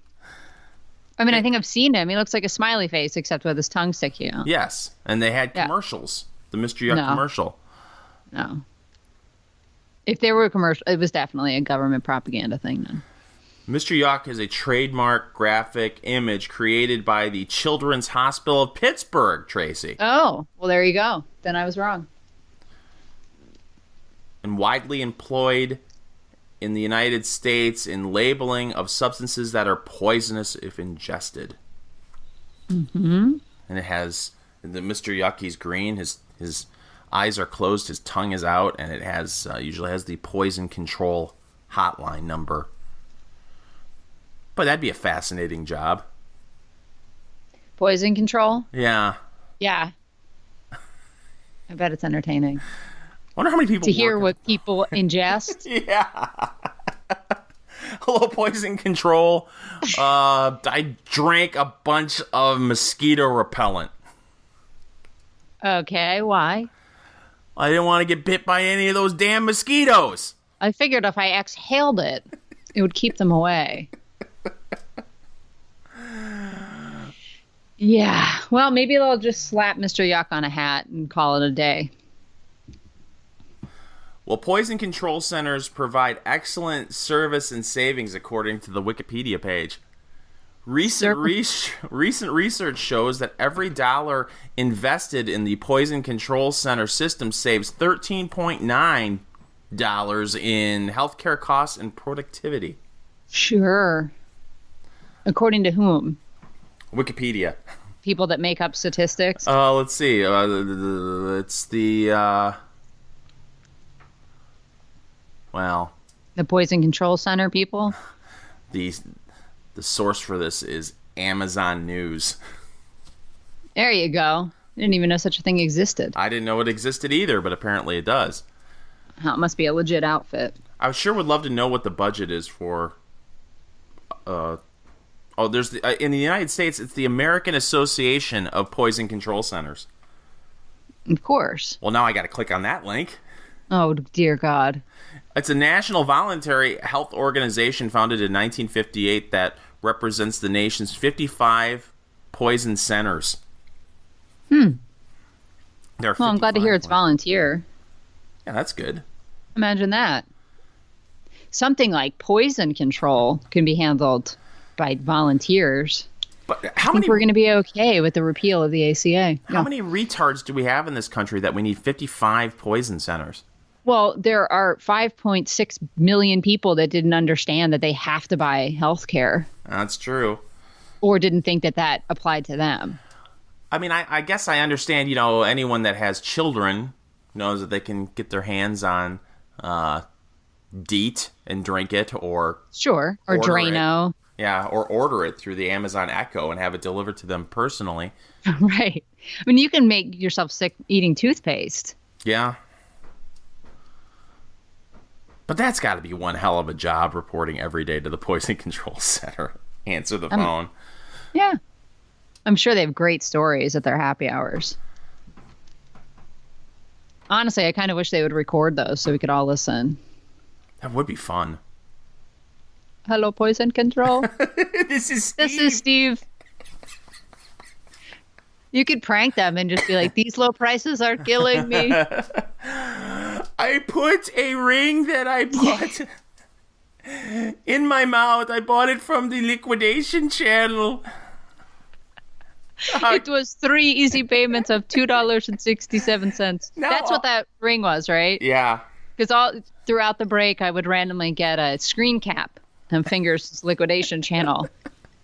I mean, I think I've seen him. He looks like a smiley face, except with his tongue sticking out. Yes. And they had commercials. The Mr. Yuck commercial. No. If there were a commercial, it was definitely a government propaganda thing then. Mr. Yuck is a trademark graphic image created by the Children's Hospital of Pittsburgh, Tracy. Oh, well, there you go. Then I was wrong. And widely employed in the United States in labeling of substances that are poisonous if ingested. Mm-hmm. And it has the Mr. Yuck, he's green, his eyes are closed, his tongue is out, and it has usually has the poison control hotline number. But that'd be a fascinating job. Poison control? Yeah. Yeah. I bet it's entertaining. I wonder how many people to hear what people ingest. Yeah. Hello, poison control. I drank a bunch of mosquito repellent. Okay, why? I didn't want to get bit by any of those damn mosquitoes. I figured if I exhaled it, it would keep them away. Yeah. Well, maybe they'll just slap Mr. Yuck on a hat and call it a day. Well, poison control centers provide excellent service and savings, according to the Wikipedia page. Recent research shows that every dollar invested in the poison control center system saves $13.9 in healthcare costs and productivity. Sure. According to whom? Wikipedia. People that make up statistics? Let's see. It's the... Well... The Poison Control Center people? The source for this is Amazon News. There you go. I didn't even know such a thing existed. I didn't know it existed either, but apparently it does. Oh, it must be a legit outfit. I sure would love to know what the budget is for... there's in the United States, it's the American Association of Poison Control Centers. Of course. Well, now I got to click on that link. Oh, dear God. It's a national voluntary health organization founded in 1958 that represents the nation's 55 poison centers. Well, I'm glad to hear it's volunteer. Yeah, that's good. Imagine that. Something like poison control can be handled by volunteers. But I think we're going to be okay with the repeal of the ACA. How many retards do we have in this country that we need 55 poison centers? Well, there are 5.6 million people that didn't understand that they have to buy health care. That's true. Or didn't think that that applied to them. I mean, I guess I understand, anyone that has children knows that they can get their hands on DEET and drink it, or... Sure, or Drano. Yeah, or order it through the Amazon Echo and have it delivered to them personally. Right. I mean, you can make yourself sick eating toothpaste. Yeah. But that's got to be one hell of a job, reporting every day to the Poison Control Center. Answer the phone. Yeah. I'm sure they have great stories at their happy hours. Honestly, I kind of wish they would record those so we could all listen. That would be fun. Hello, Poison Control. This is Steve. You could prank them and just be like, these low prices are killing me. I put a ring that I bought in my mouth. I bought it from the liquidation channel. It was 3 easy payments of $2.67. No, That's what that ring was, right? Yeah. Because all throughout the break, I would randomly get a screen cap on Fingers' liquidation channel,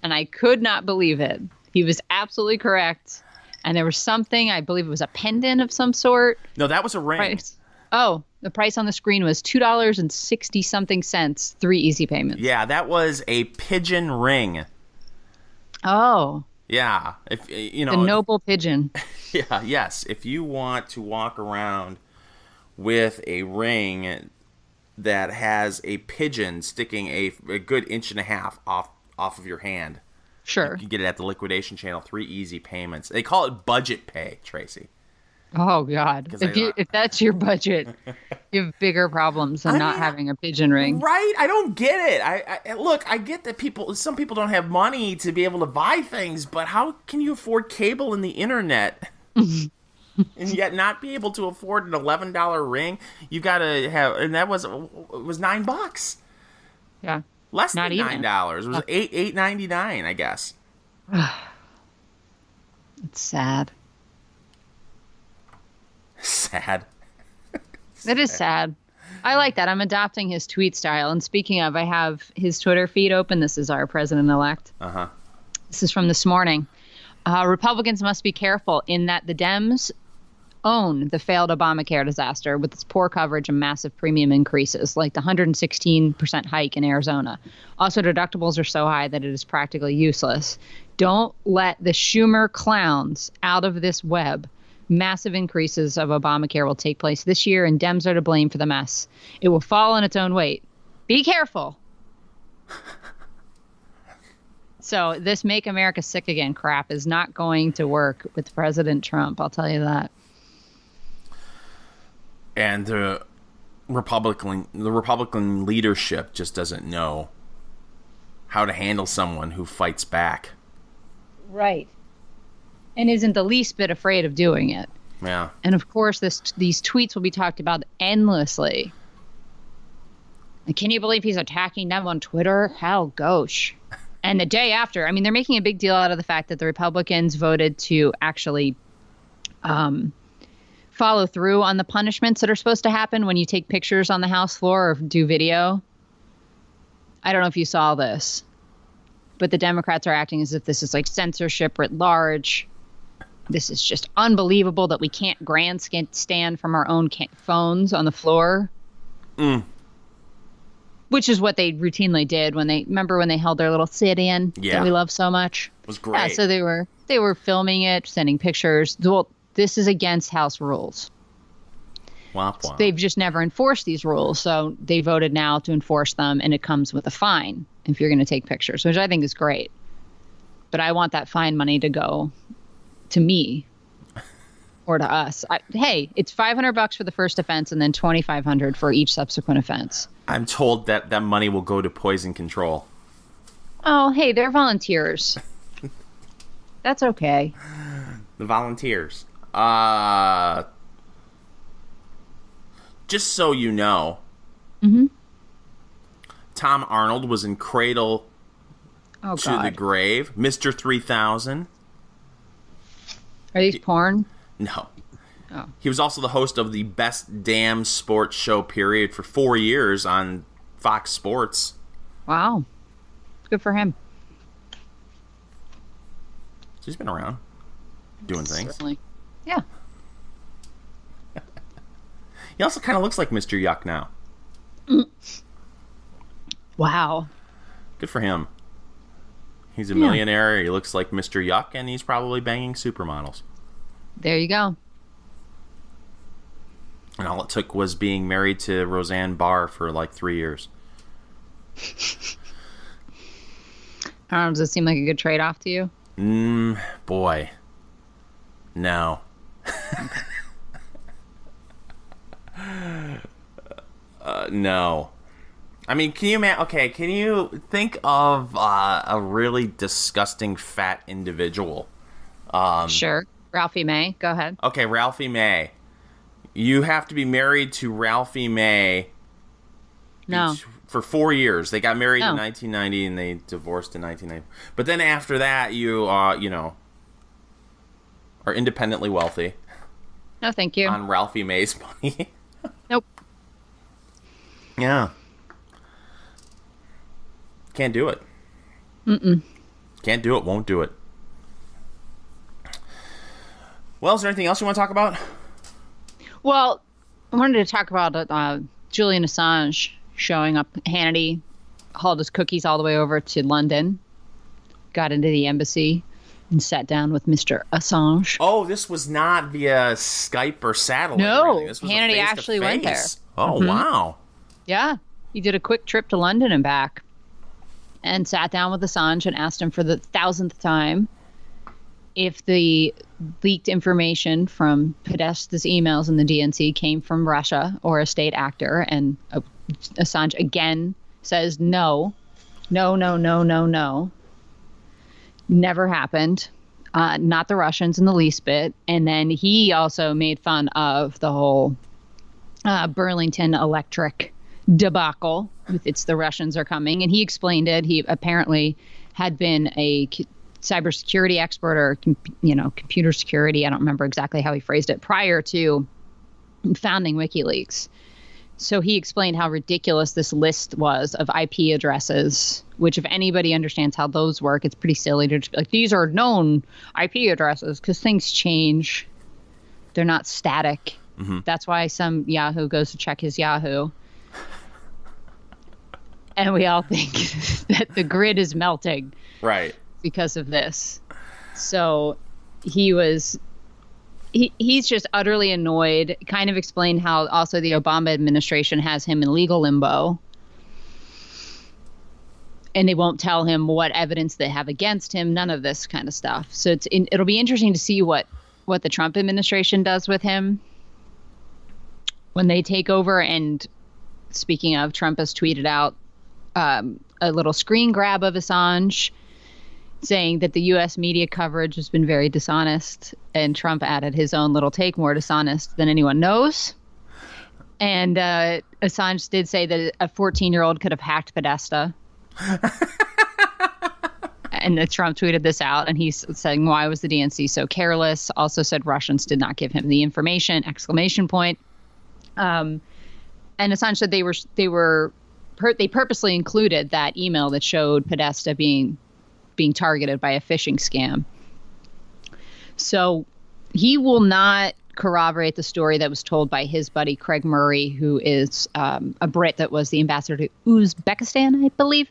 and I could not believe it. He was absolutely correct, and there was something, I believe it was a pendant of some sort. No, that was a ring. Price. Oh, the price on the screen was $2.60 something cents, 3 easy payments. Yeah, that was a pigeon ring. Oh. Yeah, if you know, the noble pigeon. Yeah, yes. If you want to walk around with a ring that has a pigeon sticking a good 1.5 inches off of your hand, sure, you can get it at the liquidation channel. 3 easy payments. They call it budget pay, Tracy. Oh God! If that's your budget, you have bigger problems than not having a pigeon ring. Right? I don't get it. I look. I get that some people don't have money to be able to buy things, but how can you afford cable and the internet, and yet not be able to afford an $11 ring? You got to have, and it was $9. Yeah, less than $9. It was $8.99, I guess. It's sad. Sad. It is sad. I like that. I'm adopting his tweet style. And speaking of, I have his Twitter feed open. This is our president-elect. Uh-huh. This is from this morning. Republicans must be careful in that the Dems own the failed Obamacare disaster with its poor coverage and massive premium increases, like the 116% hike in Arizona. Also, deductibles are so high that it is practically useless. Don't let the Schumer clowns out of this web. Massive increases of Obamacare will take place this year, and Dems are to blame for the mess. It will fall on its own weight. Be careful. So this Make America Sick Again crap is not going to work with President Trump. I'll tell you that. And the Republican leadership just doesn't know how to handle someone who fights back. Right. And isn't the least bit afraid of doing it. Yeah. And of course, these tweets will be talked about endlessly. And can you believe he's attacking them on Twitter? Hell, gosh. And the day after, I mean, they're making a big deal out of the fact that the Republicans voted to actually follow through on the punishments that are supposed to happen when you take pictures on the House floor or do video. I don't know if you saw this, but the Democrats are acting as if this is like censorship writ large. This is just unbelievable that we can't grandstand from our own phones on the floor. Which is what they routinely did when they held their little sit-in that we love so much. It was great. Yeah, so they were filming it, sending pictures. Well, this is against House rules. Womp womp. So they've just never enforced these rules, so they voted now to enforce them, and it comes with a fine if you're going to take pictures, which I think is great. But I want that fine money to go to me or to us. Hey, it's $500 for the first offense and then $2,500 for each subsequent offense. I'm told that money will go to poison control. Oh, hey, they're volunteers. That's okay. The volunteers. Just so you know, Tom Arnold was in Cradle to the Grave. Mr. 3000. Are these porn? No. Oh. He was also the host of the Best Damn Sports Show period for 4 years on Fox Sports. Wow. Good for him. So he's been around doing things. Certainly. Yeah. He also kind of looks like Mr. Yuck now. Wow. Good for him. He's a millionaire. He looks like Mr. Yuck, and he's probably banging supermodels. There you go. And all it took was being married to Roseanne Barr for like 3 years. I don't know, does it seem like a good trade-off to you? Boy. No. No. I mean, can you think of a really disgusting fat individual? Sure. Ralphie May. Go ahead. Okay, Ralphie May. You have to be married to Ralphie May. No. For 4 years. They got married in 1990 and they divorced in 1990. But then after that, you are independently wealthy. No, thank you. On Ralphie May's money. Nope. Yeah. Can't do it. Can't do it, won't do it. Well, is there anything else you want to talk about? Well, I wanted to talk about Julian Assange showing up. Hannity hauled his cookies all the way over to London, got into the embassy, and sat down with Mr. Assange. Oh, this was not via Skype or satellite. No, this was Hannity actually went there. Oh, wow. Yeah, he did a quick trip to London and back, and sat down with Assange and asked him for the 1,000th time if the leaked information from Podesta's emails in the DNC came from Russia or a state actor. And Assange again says no. Never happened. Not the Russians in the least bit. And then he also made fun of the whole Burlington Electric debacle with "it's the Russians are coming," and he explained it. He apparently had been a cybersecurity expert or computer security. I don't remember exactly how he phrased it prior to founding WikiLeaks. So he explained how ridiculous this list was of IP addresses, which if anybody understands how those work, it's pretty silly to just be like, these are known IP addresses, because things change. They're not static. That's why some Yahoo goes to check his Yahoo. And we all think that the grid is melting. Right. Because of this. So he's just utterly annoyed. Kind of explained how also the Obama administration has him in legal limbo. And they won't tell him what evidence they have against him, none of this kind of stuff. So it'll be interesting to see what the Trump administration does with him when they take over. And speaking of, Trump has tweeted out a little screen grab of Assange saying that the U.S. media coverage has been very dishonest, and Trump added his own little take, more dishonest than anyone knows. And Assange did say that a 14-year-old could have hacked Podesta. And Trump tweeted this out, and he's saying, why was the DNC so careless? Also said Russians did not give him the information, ! And Assange said they purposely included that email that showed Podesta being targeted by a phishing scam. So he will not corroborate the story that was told by his buddy Craig Murray, who is a Brit that was the ambassador to Uzbekistan, I believe.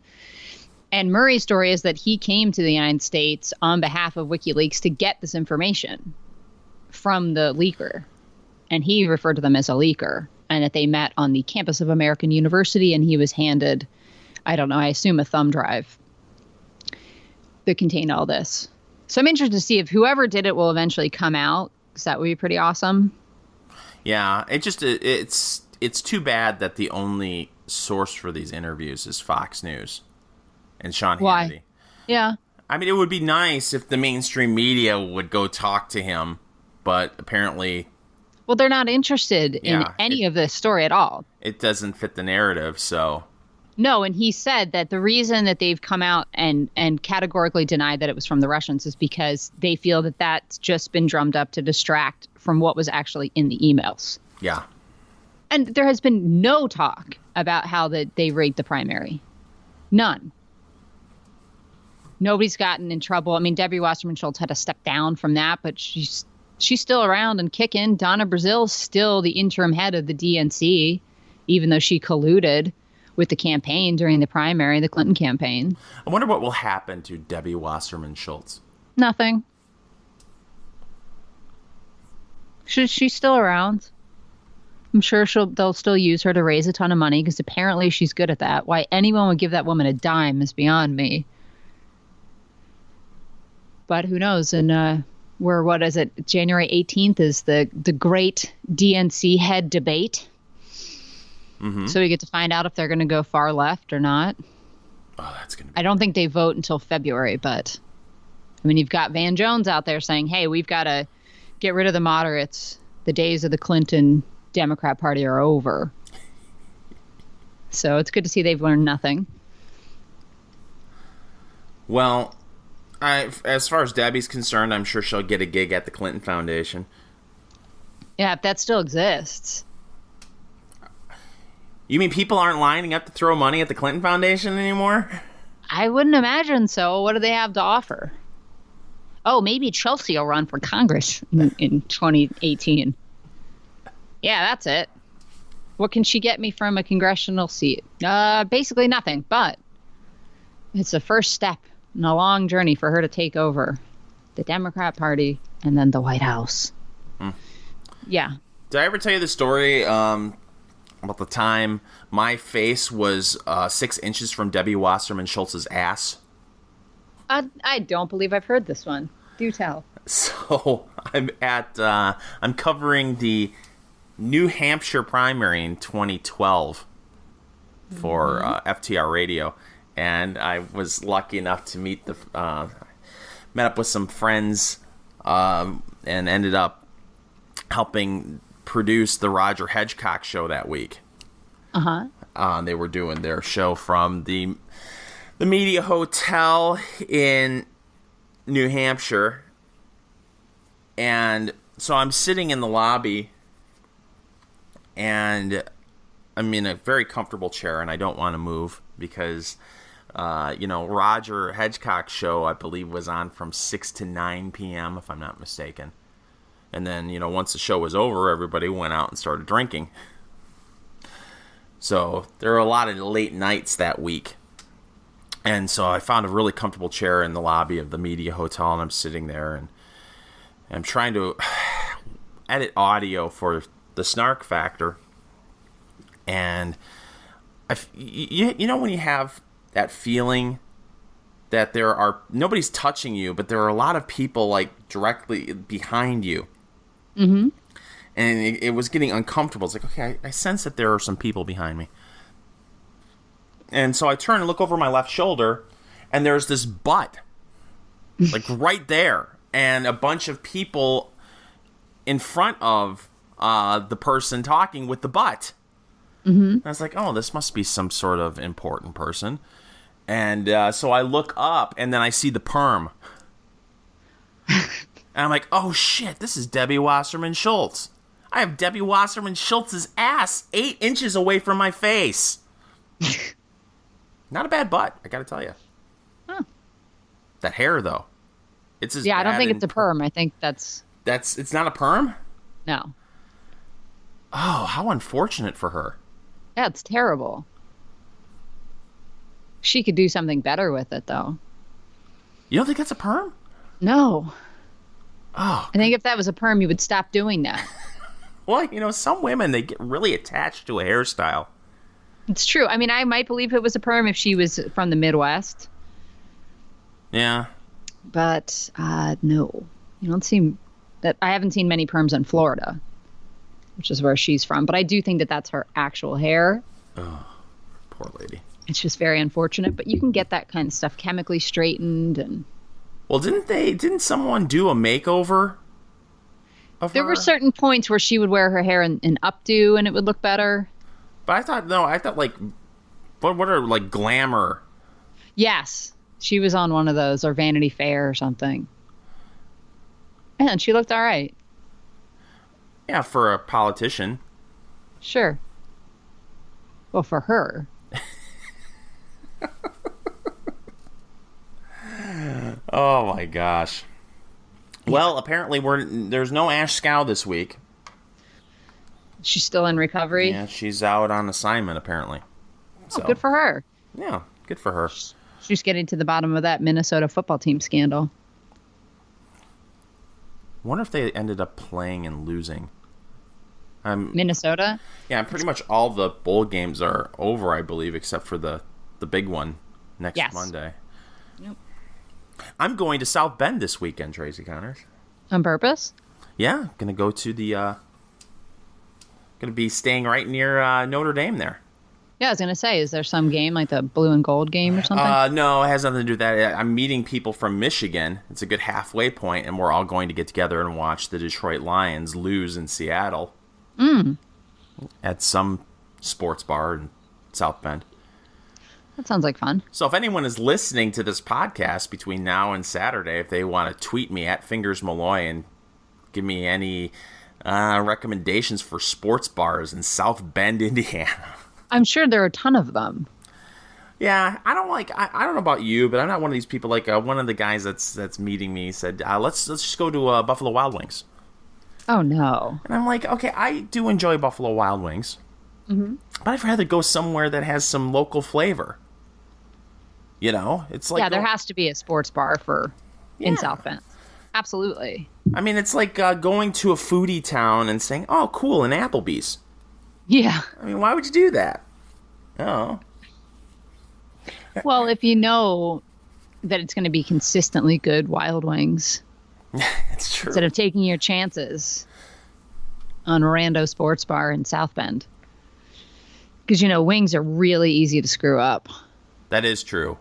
And Murray's story is that he came to the United States on behalf of WikiLeaks to get this information from the leaker. And he referred to them as a leaker. And that they met on the campus of American University, and he was handed, I don't know, I assume a thumb drive that contained all this. So I'm interested to see if whoever did it will eventually come out, because that would be pretty awesome. Yeah, it's too bad that the only source for these interviews is Fox News and Sean Hannity. Why? Yeah. I mean, it would be nice if the mainstream media would go talk to him, but apparently... Well, they're not interested in any of this story at all. It doesn't fit the narrative, so... No, and he said that the reason that they've come out and categorically denied that it was from the Russians is because they feel that that's just been drummed up to distract from what was actually in the emails. Yeah. And there has been no talk about how they rigged the primary. None. Nobody's gotten in trouble. I mean, Debbie Wasserman Schultz had to step down from that, but she's still around and kicking. Donna Brazil's still the interim head of the DNC, even though she colluded with the campaign during the primary, the Clinton campaign. I wonder what will happen to Debbie Wasserman Schultz. Nothing. She's still around. I'm sure they'll still use her to raise a ton of money, because apparently she's good at that. Why anyone would give that woman a dime is beyond me. But who knows? And what is it? January 18th is the great DNC head debate. Mm-hmm. So we get to find out if they're going to go far left or not. Oh, that's going to be... I don't think they vote until February, but I mean, you've got Van Jones out there saying, hey, we've got to get rid of the moderates. The days of the Clinton Democrat Party are over. So it's good to see they've learned nothing. Well, As far as Debbie's concerned, I'm sure she'll get a gig at the Clinton Foundation. Yeah, if that still exists. You mean people aren't lining up to throw money at the Clinton Foundation anymore? I wouldn't imagine so. What do they have to offer? Oh, maybe Chelsea will run for Congress in 2018. Yeah, that's it. What can she get me from a congressional seat? Basically nothing, but it's the first step in a long journey for her to take over the Democrat Party and then the White House. Yeah. Did I ever tell you the story about the time my face was 6 inches from Debbie Wasserman Schultz's ass? I don't believe I've heard this one. Do tell. So I'm covering the New Hampshire primary in 2012 for FTR Radio, and I was lucky enough to met up with some friends and ended up helping produce the Roger Hedgecock show that week. They were doing their show from the Media Hotel in New Hampshire, and so I'm sitting in the lobby, and I'm in a very comfortable chair, and I don't want to move because, Roger Hedgecock's show, I believe, was on from 6 to 9 p.m., if I'm not mistaken. And then, once the show was over, everybody went out and started drinking. So there were a lot of late nights that week. And so I found a really comfortable chair in the lobby of the Media Hotel, and I'm sitting there, and I'm trying to edit audio for the Snark Factor. And when you have that feeling that nobody's touching you, but there are a lot of people like directly behind you. Mm-hmm. And it was getting uncomfortable. It's like, okay, I sense that there are some people behind me. And so I turn and look over my left shoulder, and there's this butt, like right there, and a bunch of people in front of the person talking with the butt. Mm-hmm. And I was like, oh, this must be some sort of important person. And so I look up, and then I see the perm. And I'm like, oh, shit, this is Debbie Wasserman Schultz. I have Debbie Wasserman Schultz's ass 8 inches away from my face. Not a bad butt, I gotta tell you. Huh. That hair, though. It's as I don't bad think it's a perm. I think it's not a perm? No. Oh, how unfortunate for her. Yeah, it's terrible. She could do something better with it, though. You don't think that's a perm? No. Oh. I think if that was a perm, you would stop doing that. Well, some women, they get really attached to a hairstyle. It's true. I mean, I might believe it was a perm if she was from the Midwest. Yeah. But, no. You don't seem... that I haven't seen many perms in Florida, which is where she's from. But I do think that that's her actual hair. Oh, poor lady. It's just very unfortunate. But you can get that kind of stuff chemically straightened and... Well, didn't someone do a makeover of There her? were certain points where she would wear her hair in updo and it would look better. But I thought like, what are like glamour? Yes. She was on one of those, or Vanity Fair or something. And she looked all right. Yeah, for a politician. Sure. Well, for her. Oh my gosh. Well, apparently there's no Ash Scow this week. She's still in recovery? Yeah, she's out on assignment apparently. Oh, good for her. Yeah, good for her. She's getting to the bottom of that Minnesota football team scandal. I wonder if they ended up playing and losing. Minnesota? Yeah, pretty much all the bowl games are over, I believe, except for the big one next Monday. Yep. I'm going to South Bend this weekend, Tracy Connors. On purpose? Yeah, going to go to the... going to be staying right near Notre Dame there. Yeah, I was going to say, is there some game, like the blue and gold game or something? No, it has nothing to do with that. I'm meeting people from Michigan. It's a good halfway point, and we're all going to get together and watch the Detroit Lions lose in Seattle. At some sports bar in South Bend. That sounds like fun. So if anyone is listening to this podcast between now and Saturday, if they want to tweet me at Fingers Malloy and give me any recommendations for sports bars in South Bend, Indiana. I'm sure there are a ton of them. Yeah, I don't know about you, but I'm not one of these people. Like one of the guys that's meeting me said, let's just go to Buffalo Wild Wings. Oh, no. And I'm like, okay, I do enjoy Buffalo Wild Wings. Mm-hmm. But I'd rather go somewhere that has some local flavor. You know? It's like... Yeah, there has to be a sports bar in South Bend. Absolutely. I mean, it's like going to a foodie town and saying, oh, cool, an Applebee's. Yeah. I mean, why would you do that? Oh. Well, if you know that it's going to be consistently good Wild Wings... It's true. Instead of taking your chances on a rando sports bar in South Bend. Because, wings are really easy to screw up. That is true.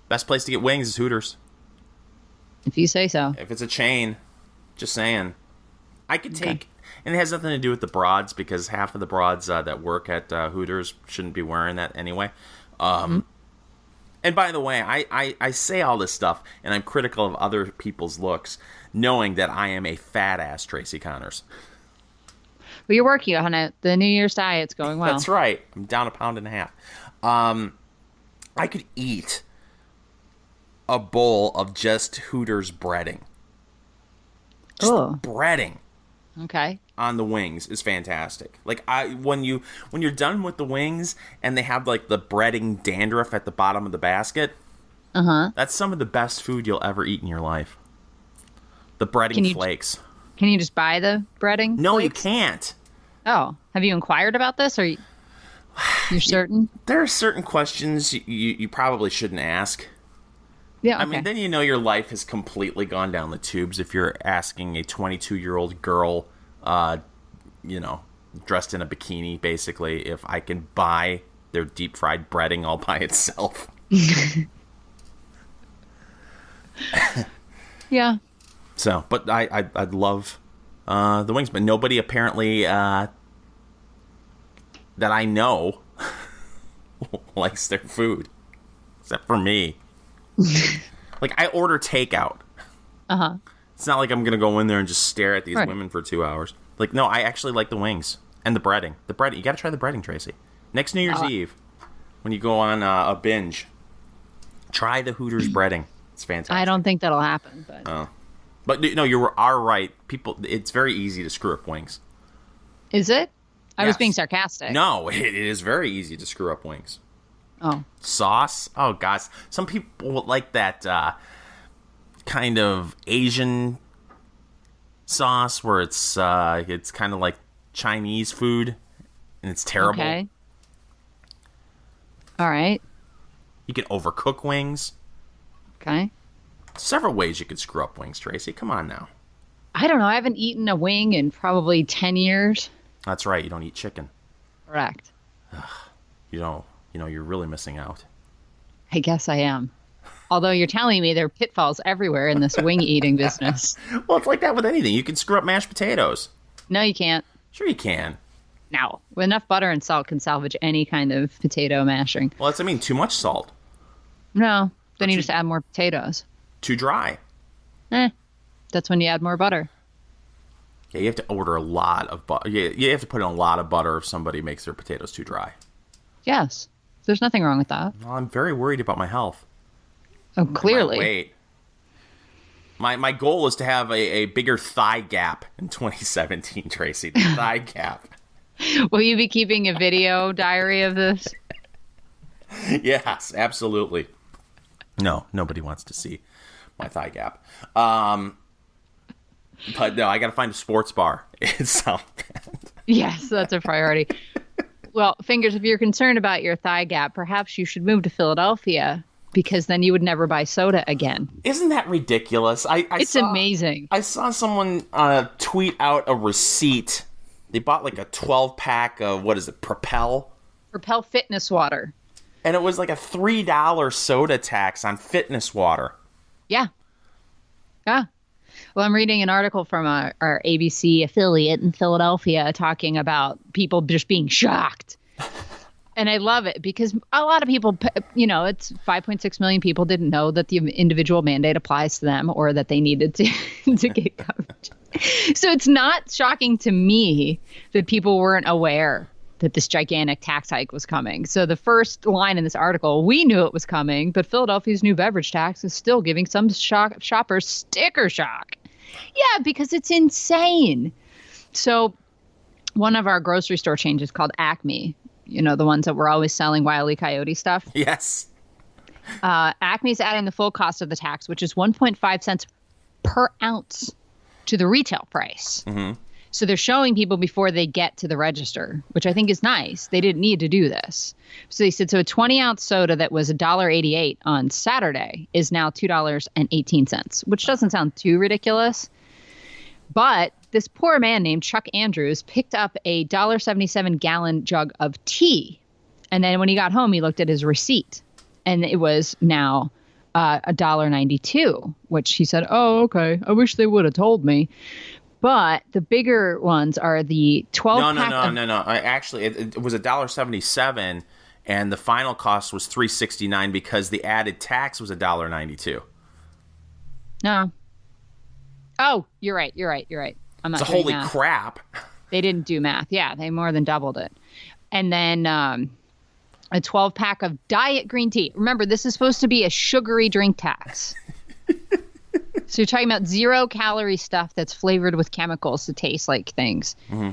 Best place to get wings is Hooters. If you say so. If it's a chain, just saying. I could take... And it has nothing to do with the broads, because half of the broads that work at Hooters shouldn't be wearing that anyway. And by the way, I say all this stuff, and I'm critical of other people's looks, knowing that I am a fat-ass Tracy Connors. Well, you're working on it. The New Year's diet's going well. That's right. I'm down 1.5 pounds. I could eat a bowl of just Hooters breading. Just breading. Okay. On the wings is fantastic. Like when you're done with the wings and they have like the breading dandruff at the bottom of the basket, that's some of the best food you'll ever eat in your life. The breading flakes. Can you just buy the breading? No, flakes? you can't. Oh, have you inquired about this? Or you're certain? There are certain questions you probably shouldn't ask. Yeah, okay. I mean, then your life has completely gone down the tubes if you're asking a 22-year-old girl, dressed in a bikini, basically, if I can buy their deep-fried breading all by itself. Yeah. So, but I'd love the wings, but nobody apparently that I know likes their food, except for me. Like, I order takeout. It's not like I'm gonna go in there and just stare at these women for 2 hours. Like, no, I actually like the wings and the breading. The breading, you gotta try the breading, Tracy. Next New Year's Eve, when you go on a binge, try the Hooters breading. It's fantastic. I don't think that'll happen, but but no, you are right. People, it's very easy to screw up wings. Is it? I was being sarcastic. No, it is very easy to screw up wings. Oh. Sauce? Oh, gosh. Some people like that kind of Asian sauce where it's kind of like Chinese food, and it's terrible. Okay. All right. You can overcook wings. Okay. Several ways you could screw up wings, Tracy. Come on now. I don't know. I haven't eaten a wing in probably 10 years. That's right. You don't eat chicken. Correct. You're really missing out. I guess I am. Although you're telling me there are pitfalls everywhere in this wing eating business. Well, it's like that with anything. You can screw up mashed potatoes. No, you can't. Sure you can. No. With enough butter and salt can salvage any kind of potato mashing. Well, too much salt. No. Then you just add more potatoes. Too dry. That's when you add more butter. Yeah, you have to order a lot of butter. Yeah, you have to put in a lot of butter if somebody makes their potatoes too dry. Yes. There's nothing wrong with that. Well, I'm very worried about my health. Oh, clearly. Wait. My goal is to have a bigger thigh gap in 2017, Tracy. The thigh gap. Will you be keeping a video diary of this? Yes, absolutely. No, nobody wants to see my thigh gap. But no, I got to find a sports bar in South Bend. Yes, that's a priority. Well, Fingers, if you're concerned about your thigh gap, perhaps you should move to Philadelphia, because then you would never buy soda again. Isn't that ridiculous? It's amazing. I saw someone tweet out a receipt. They bought like a 12-pack of, Propel? Propel Fitness Water. And it was like a $3 soda tax on fitness water. Yeah. Yeah. Well, I'm reading an article from our ABC affiliate in Philadelphia talking about people just being shocked And I love it because a lot of people, it's 5.6 million people didn't know that the individual mandate applies to them or that they needed to, to get coverage. So it's not shocking to me that people weren't aware that this gigantic tax hike was coming. So the first line in this article, we knew it was coming, but Philadelphia's new beverage tax is still giving some shoppers sticker shock. Yeah, because it's insane. So one of our grocery store chains is called Acme. The ones that were always selling Wile E. Coyote stuff. Yes. Acme's adding the full cost of the tax, which is 1.5 cents per ounce to the retail price. Mm-hmm. So they're showing people before they get to the register, which I think is nice. They didn't need to do this. So they said, so a 20-ounce soda that was $1.88 on Saturday is now $2.18, which doesn't sound too ridiculous. But this poor man named Chuck Andrews picked up a $1.77 gallon jug of tea. And then when he got home, he looked at his receipt. And it was now $1.92, which he said, oh, okay, I wish they would have told me. But the bigger ones are the 12-pack. No. Actually, it was $1.77, and the final cost was $3.69 because the added tax was $1.92. No. Oh, you're right. I'm not doing holy math. Crap. They didn't do math. Yeah, they more than doubled it. And then a 12-pack of diet green tea. Remember, this is supposed to be a sugary drink tax. So you're talking about 0-calorie stuff that's flavored with chemicals to taste like things. Mm-hmm.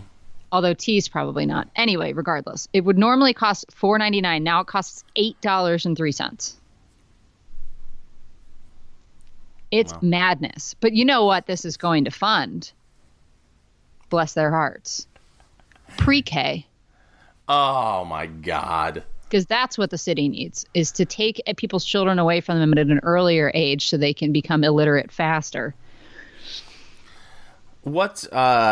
Although tea is probably not. Anyway, regardless, it would normally cost $4.99. Now it costs $8.03. It's madness. But you know what this is going to fund? Bless their hearts. Pre-K. Oh, my God. Because that's what the city needs, is to take people's children away from them at an earlier age so they can become illiterate faster. What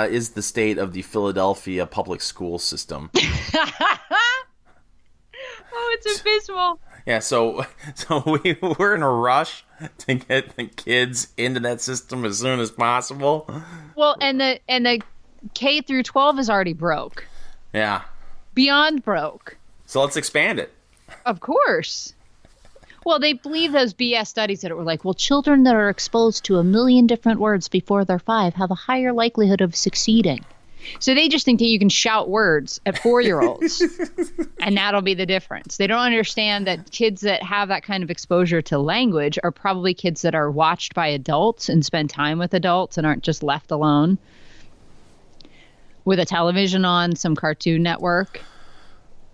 is the state of the Philadelphia public school system? Oh, it's abysmal. Yeah, so we're in a rush to get the kids into that system as soon as possible. Well, and the K through 12 is already broke. Yeah. Beyond broke. So let's expand it. Of course. Well, they believe those BS studies that were like, well, children that are exposed to 1 million different words before they're 5 have a higher likelihood of succeeding. So they just think that you can shout words at 4-year-olds and that'll be the difference. They don't understand that kids that have that kind of exposure to language are probably kids that are watched by adults and spend time with adults and aren't just left alone with a television on, some Cartoon Network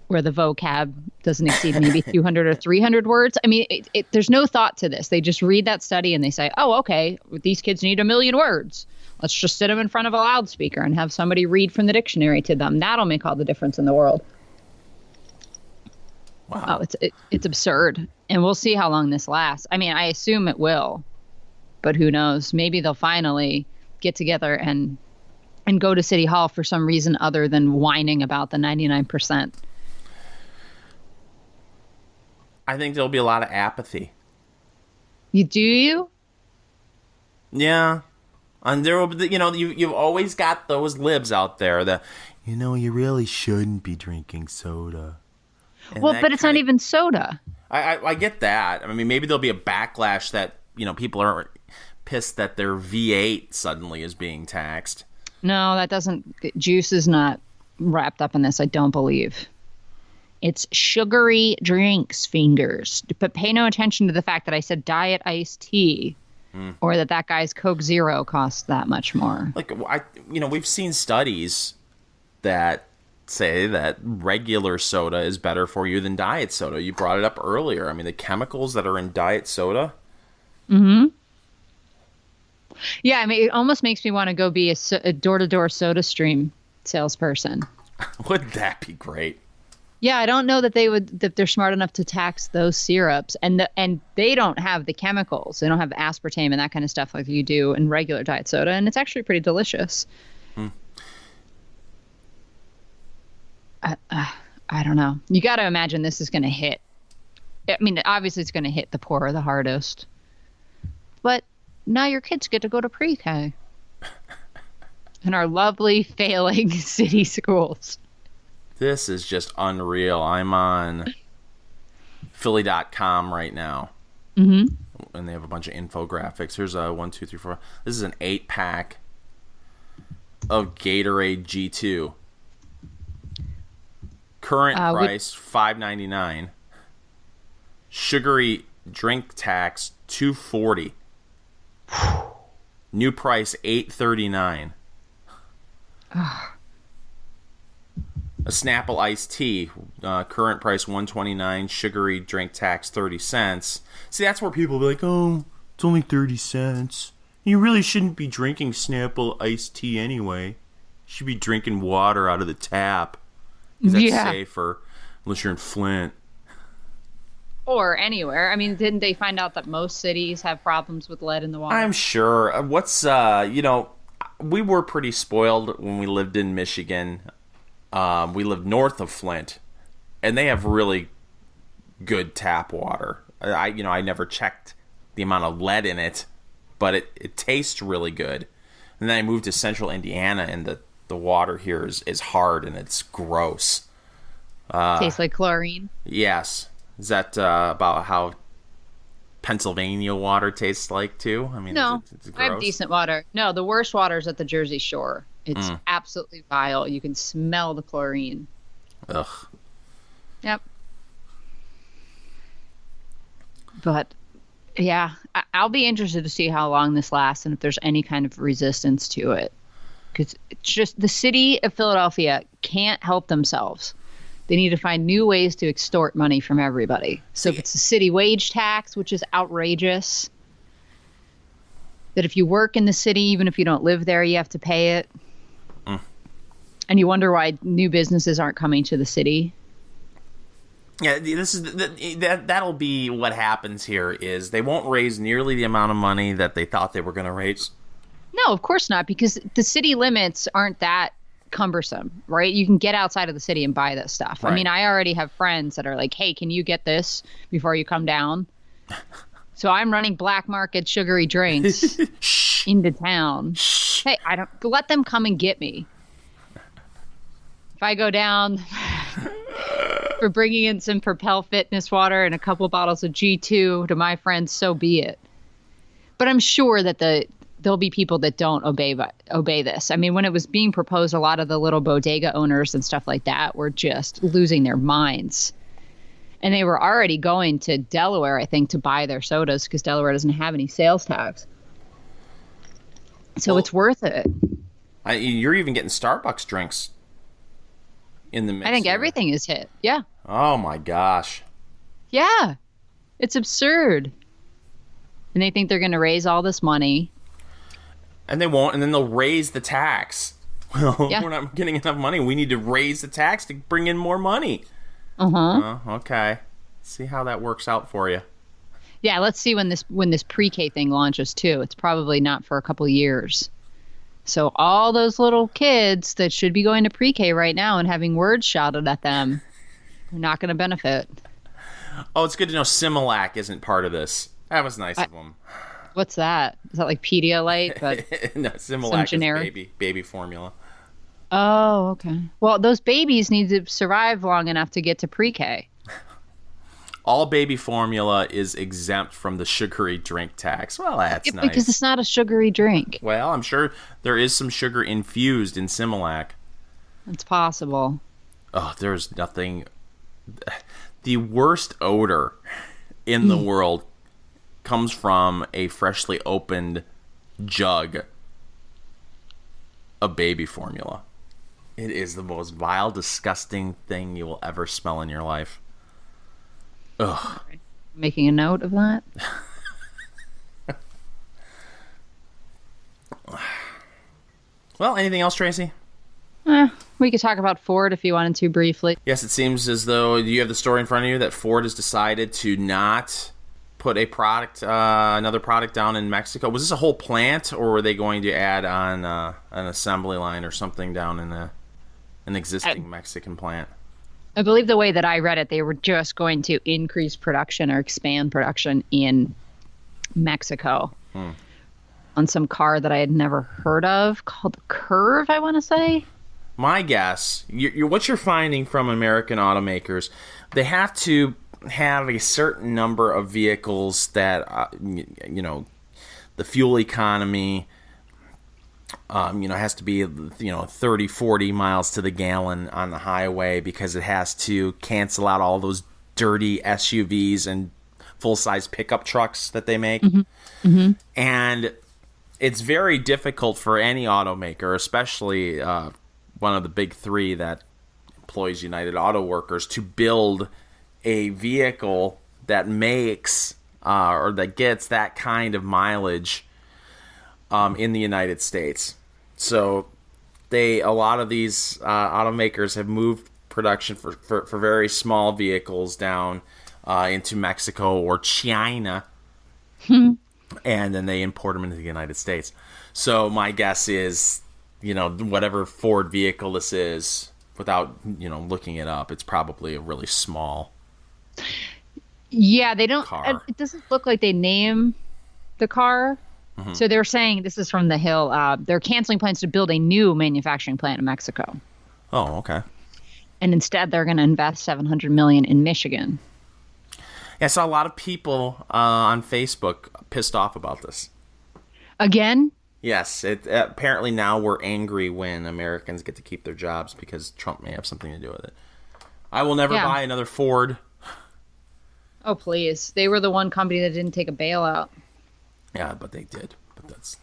where the vocab doesn't exceed maybe 200 or 300 words. I mean, there's no thought to this. They just read that study and they say, oh, okay, these kids need 1 million words. Let's just sit them in front of a loudspeaker and have somebody read from the dictionary to them. That'll make all the difference in the world. Wow. Oh, it's absurd. And we'll see how long this lasts. I mean, I assume it will, but who knows? Maybe they'll finally get together and go to City Hall for some reason other than whining about the 99%. I think there'll be a lot of apathy. You? Yeah. And there will be, you've always got those libs out there that, you really shouldn't be drinking soda. And well, but it's not even soda. I get that. I mean, maybe there'll be a backlash that, people are pissed that their V8 suddenly is being taxed. No, that doesn't. Juice is not wrapped up in this, I don't believe. It's sugary drinks, fingers. But pay no attention to the fact that I said diet iced tea, or that guy's Coke Zero costs that much more. Like, we've seen studies that say that regular soda is better for you than diet soda. You brought it up earlier. I mean, the chemicals that are in diet soda. Mm-hmm. Yeah, I mean, it almost makes me want to go be a door-to-door soda stream salesperson. Wouldn't that be great? Yeah, I don't know that they're smart enough to tax those syrups, and they don't have the chemicals. They don't have the aspartame and that kind of stuff like you do in regular diet soda, and it's actually pretty delicious. I don't know. You got to imagine this is going to hit. I mean, obviously it's going to hit the poor the hardest, but now your kids get to go to pre-K in our lovely failing city schools. This is just unreal. I'm on Philly.com right now. Mm-hmm. And they have a bunch of infographics. Here's a 1, 2, 3, 4. This is an 8-pack of Gatorade G2. Current price $5.99. Sugary drink tax $2.40. New price $8.39. A Snapple iced tea, current price $1.29. Sugary drink tax 30 cents. See, that's where people be like, "Oh, it's only 30 cents. You really shouldn't be drinking Snapple iced tea anyway. You should be drinking water out of the tap. 'Cause that's safer, unless you're in Flint." Or anywhere. I mean, didn't they find out that most cities have problems with lead in the water? I'm sure. We were pretty spoiled when we lived in Michigan. We lived north of Flint, and they have really good tap water. I never checked the amount of lead in it, but it tastes really good. And then I moved to central Indiana, and the water here is hard and it's gross. Tastes like chlorine? Yes. Is that about how Pennsylvania water tastes like, too? I mean, no, is it I have decent water. No, the worst water is at the Jersey Shore. It's absolutely vile. You can smell the chlorine. Ugh. Yep. But, yeah, I'll be interested to see how long this lasts and if there's any kind of resistance to it. Because it's just the city of Philadelphia can't help themselves. They need to find new ways to extort money from everybody. So if it's the city wage tax, which is outrageous, that if you work in the city, even if you don't live there, you have to pay it. And you wonder why new businesses aren't coming to the city. Yeah, that'll be what happens here is they won't raise nearly the amount of money that they thought they were going to raise. No, of course not, because the city limits aren't that cumbersome, right? You can get outside of the city and buy this stuff. Right. I mean, I already have friends that are like, "Hey, can you get this before you come down?" So I'm running black market sugary drinks into town. Hey, I don't let them come and get me. If I go down for bringing in some Propel Fitness water and a couple bottles of G2 to my friends, so be it. But I'm sure that there'll be people that don't obey this. I mean, when it was being proposed, a lot of the little bodega owners and stuff like that were just losing their minds. And they were already going to Delaware, I think, to buy their sodas because Delaware doesn't have any sales tax. So it's worth it. You're even getting Starbucks drinks in the mix. I think here. Everything is hit. Yeah. Oh, my gosh. Yeah. It's absurd. And they think they're going to raise all this money. And they won't, and then they'll raise the tax. Well, we're not getting enough money. We need to raise the tax to bring in more money. Okay. See how that works out for you. Yeah, let's see when this pre-K thing launches too. It's probably not for a couple of years. So all those little kids that should be going to pre-K right now and having words shouted at them are not going to benefit. Oh, it's good to know Similac isn't part of this. That was nice of them. What's that? Is that like Pedialyte? But no, Similac is baby formula. Oh, okay. Well, those babies need to survive long enough to get to pre-K. All baby formula is exempt from the sugary drink tax. Well, that's nice. Because it's not a sugary drink. Well, I'm sure there is some sugar infused in Similac. It's possible. Oh, there's nothing. The worst odor in the world comes from a freshly opened jug of baby formula. It is the most vile, disgusting thing you will ever smell in your life. Ugh. Making a note of that. Well, anything else, Tracy? We could talk about Ford if you wanted to briefly. Yes, it seems as though you have the story in front of you that Ford has decided to not put another product down in Mexico. Was this a whole plant, or were they going to add on an assembly line or something down in an existing Mexican plant? I believe the way that I read it, they were just going to increase production or expand production in Mexico on some car that I had never heard of called the Curve, I want to say. my guess, what you're finding from American automakers, they have to have a certain number of vehicles that, the fuel economy, has to be, 30, 40 miles to the gallon on the highway, because it has to cancel out all those dirty SUVs and full-size pickup trucks that they make. Mm-hmm. Mm-hmm. And it's very difficult for any automaker, especially one of the big three that employs United Auto Workers, to build a vehicle that makes or that gets that kind of mileage in the United States. So a lot of these automakers have moved production for very small vehicles down into Mexico or China, and then they import them into the United States. So my guess is, whatever Ford vehicle this is, without looking it up, it's probably a really small. Yeah, they don't. Car. It doesn't look like they name the car. Mm-hmm. So they're saying, this is from The Hill, they're canceling plans to build a new manufacturing plant in Mexico. Oh, okay. And instead, they're going to invest $700 million in Michigan. Yeah, I saw a lot of people on Facebook pissed off about this. Again? Yes. Apparently now we're angry when Americans get to keep their jobs because Trump may have something to do with it. I will never buy another Ford. Oh, please. They were the one company that didn't take a bailout. Yeah, but they did. But that's...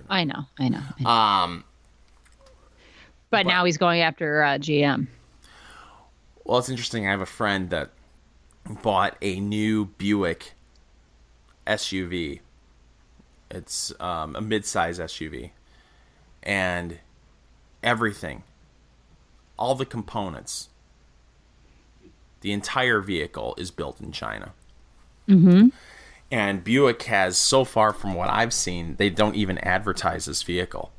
I know. But now he's going after GM. Well, it's interesting. I have a friend that bought a new Buick SUV. It's a mid-size SUV. And everything, all the components, the entire vehicle is built in China. Mm-hmm. And Buick has, so far from what I've seen, they don't even advertise this vehicle.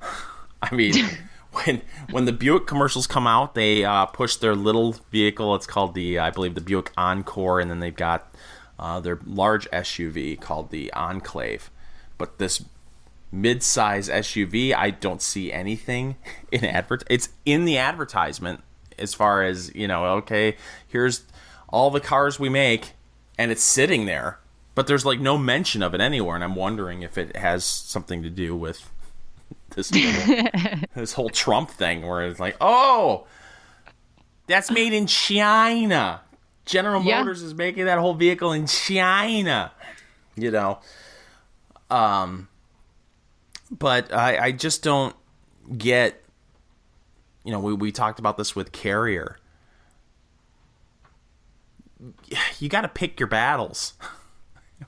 I mean... When the Buick commercials come out, they push their little vehicle. It's called I believe the Buick Encore, and then they've got their large SUV called the Enclave. But this mid-size SUV, I don't see anything in It's in the advertisement as far as, okay, here's all the cars we make, and it's sitting there. But there's like no mention of it anywhere, and I'm wondering if it has something to do with this whole Trump thing, where it's like, oh, that's made in China. General Motors is making that whole vehicle in China. But I just don't get, we talked about this with Carrier. You got to pick your battles.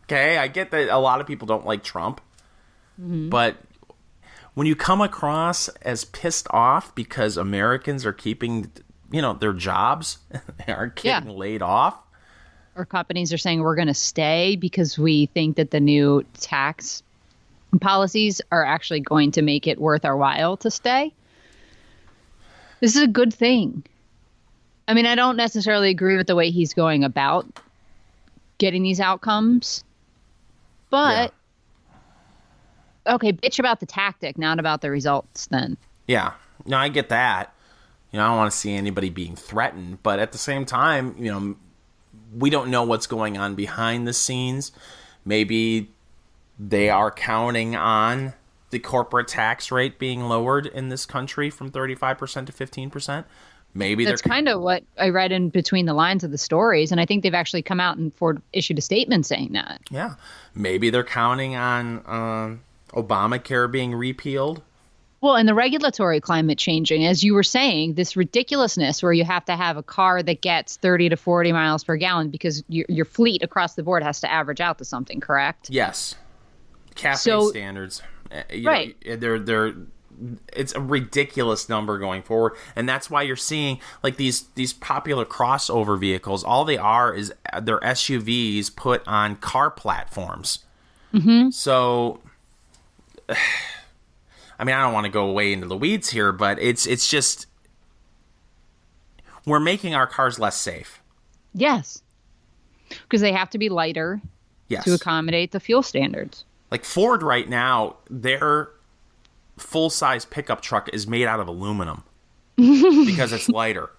Okay, I get that a lot of people don't like Trump, but when you come across as pissed off because Americans are keeping, their jobs, they aren't getting laid off. Or companies are saying we're going to stay because we think that the new tax policies are actually going to make it worth our while to stay. This is a good thing. I mean, I don't necessarily agree with the way he's going about getting these outcomes, but... Okay, bitch about the tactic, not about the results then. Yeah. No, I get that. I don't want to see anybody being threatened, but at the same time, we don't know what's going on behind the scenes. Maybe they are counting on the corporate tax rate being lowered in this country from 35% to 15%. Maybe that's kind of what I read in between the lines of the stories, and I think they've actually come out and Ford issued a statement saying that. Yeah. Maybe they're counting on... Obamacare being repealed? Well, and the regulatory climate changing, as you were saying, this ridiculousness where you have to have a car that gets 30 to 40 miles per gallon because your fleet across the board has to average out to something, correct? Yes. CAFE standards. Right. It's a ridiculous number going forward, and that's why you're seeing like these popular crossover vehicles. All they are is they're SUVs put on car platforms. Mm-hmm. So... I mean, I don't want to go way into the weeds here, but it's just we're making our cars less safe. Yes. Because they have to be lighter to accommodate the fuel standards. Like Ford right now, their full-size pickup truck is made out of aluminum. because it's lighter.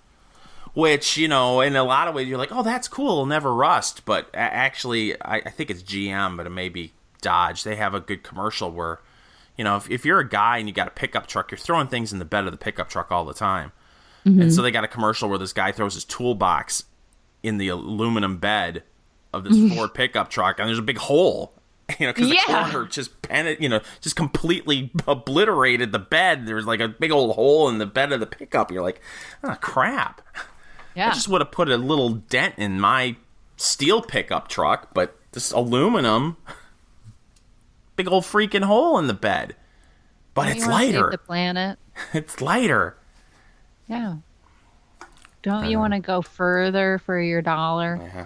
Which, in a lot of ways, you're like, oh, that's cool, it'll never rust. But actually, I think it's GM, but it may be Dodge. They have a good commercial where, if you're a guy and you got a pickup truck, you're throwing things in the bed of the pickup truck all the time. Mm-hmm. And so they got a commercial where this guy throws his toolbox in the aluminum bed of this Ford pickup truck, and there's a big hole. Because the corner just completely obliterated the bed. There's like a big old hole in the bed of the pickup. You're like, oh, crap. Yeah. I just would have put a little dent in my steel pickup truck, but this aluminum, big old freaking hole in the bed. But it's lighter. Save the planet. It's lighter. Yeah. Don't you want to go further for your dollar? Uh-huh.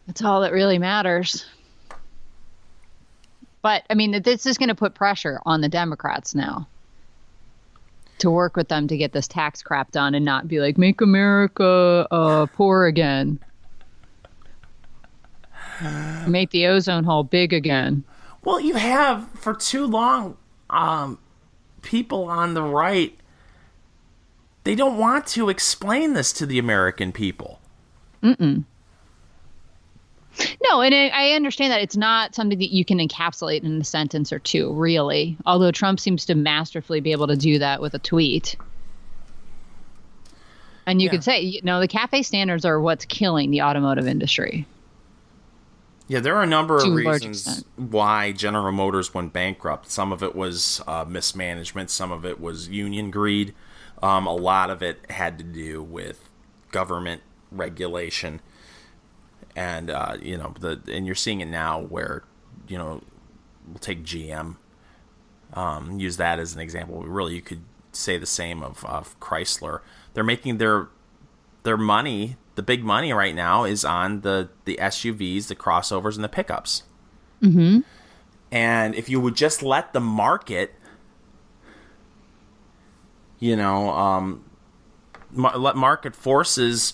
That's all that really matters. But, I mean, this is going to put pressure on the Democrats now to work with them to get this tax crap done and not be like, make America poor again. Make the ozone hole big again. Well, you have, for too long, people on the right, they don't want to explain this to the American people. Mm-mm. No, and I understand that it's not something that you can encapsulate in a sentence or two, really. Although Trump seems to masterfully be able to do that with a tweet. And you could say, the CAFE standards are what's killing the automotive industry. Yeah, there are a number of reasons why General Motors went bankrupt. Some of it was mismanagement. Some of it was union greed. A lot of it had to do with government regulation. And, and you're seeing it now where, we'll take GM, use that as an example. Really, you could say the same of Chrysler. They're making their money, the big money right now is on the SUVs, the crossovers, and the pickups. Mm-hmm. And if you would just let the market, let market forces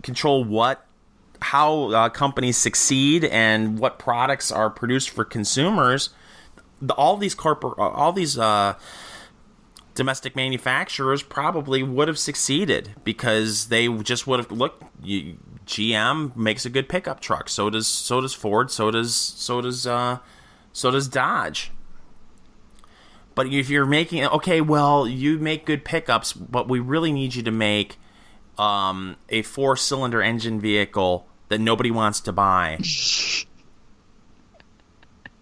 control how companies succeed and what products are produced for consumers, all these domestic manufacturers probably would have succeeded because they just would have looked. GM makes a good pickup truck. So does Ford. So does Dodge. But if you're making you make good pickups, but we really need you to make a 4-cylinder engine vehicle that nobody wants to buy.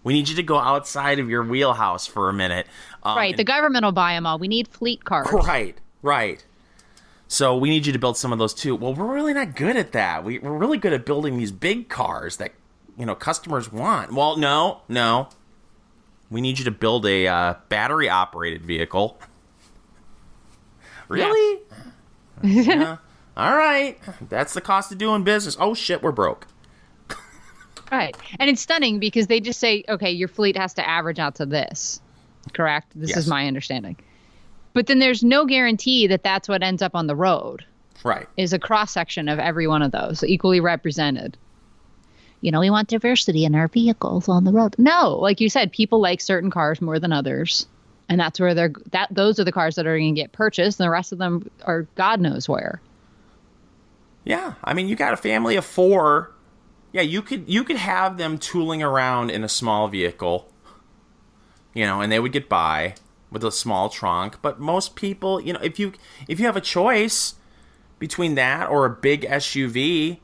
We need you to go outside of your wheelhouse for a minute. Right, the government will buy them all. We need fleet cars. Right. So we need you to build some of those too. Well, we're really not good at that. We're really good at building these big cars that customers want. Well, no. We need you to build a battery-operated vehicle. Really? Yeah. All right. That's the cost of doing business. Oh, shit, we're broke. Right. And it's stunning because they just say, okay, your fleet has to average out to this. Correct? This is my understanding. But then there's no guarantee that that's what ends up on the road. Right. Is a cross-section of every one of those, equally represented. We want diversity in our vehicles on the road. No, like you said, people like certain cars more than others. And that's where those are the cars that are going to get purchased, and the rest of them are God knows where. Yeah, I mean, you got a family of 4. Yeah, you could have them tooling around in a small vehicle, and they would get by with a small trunk. But most people, if you have a choice between that or a big SUV,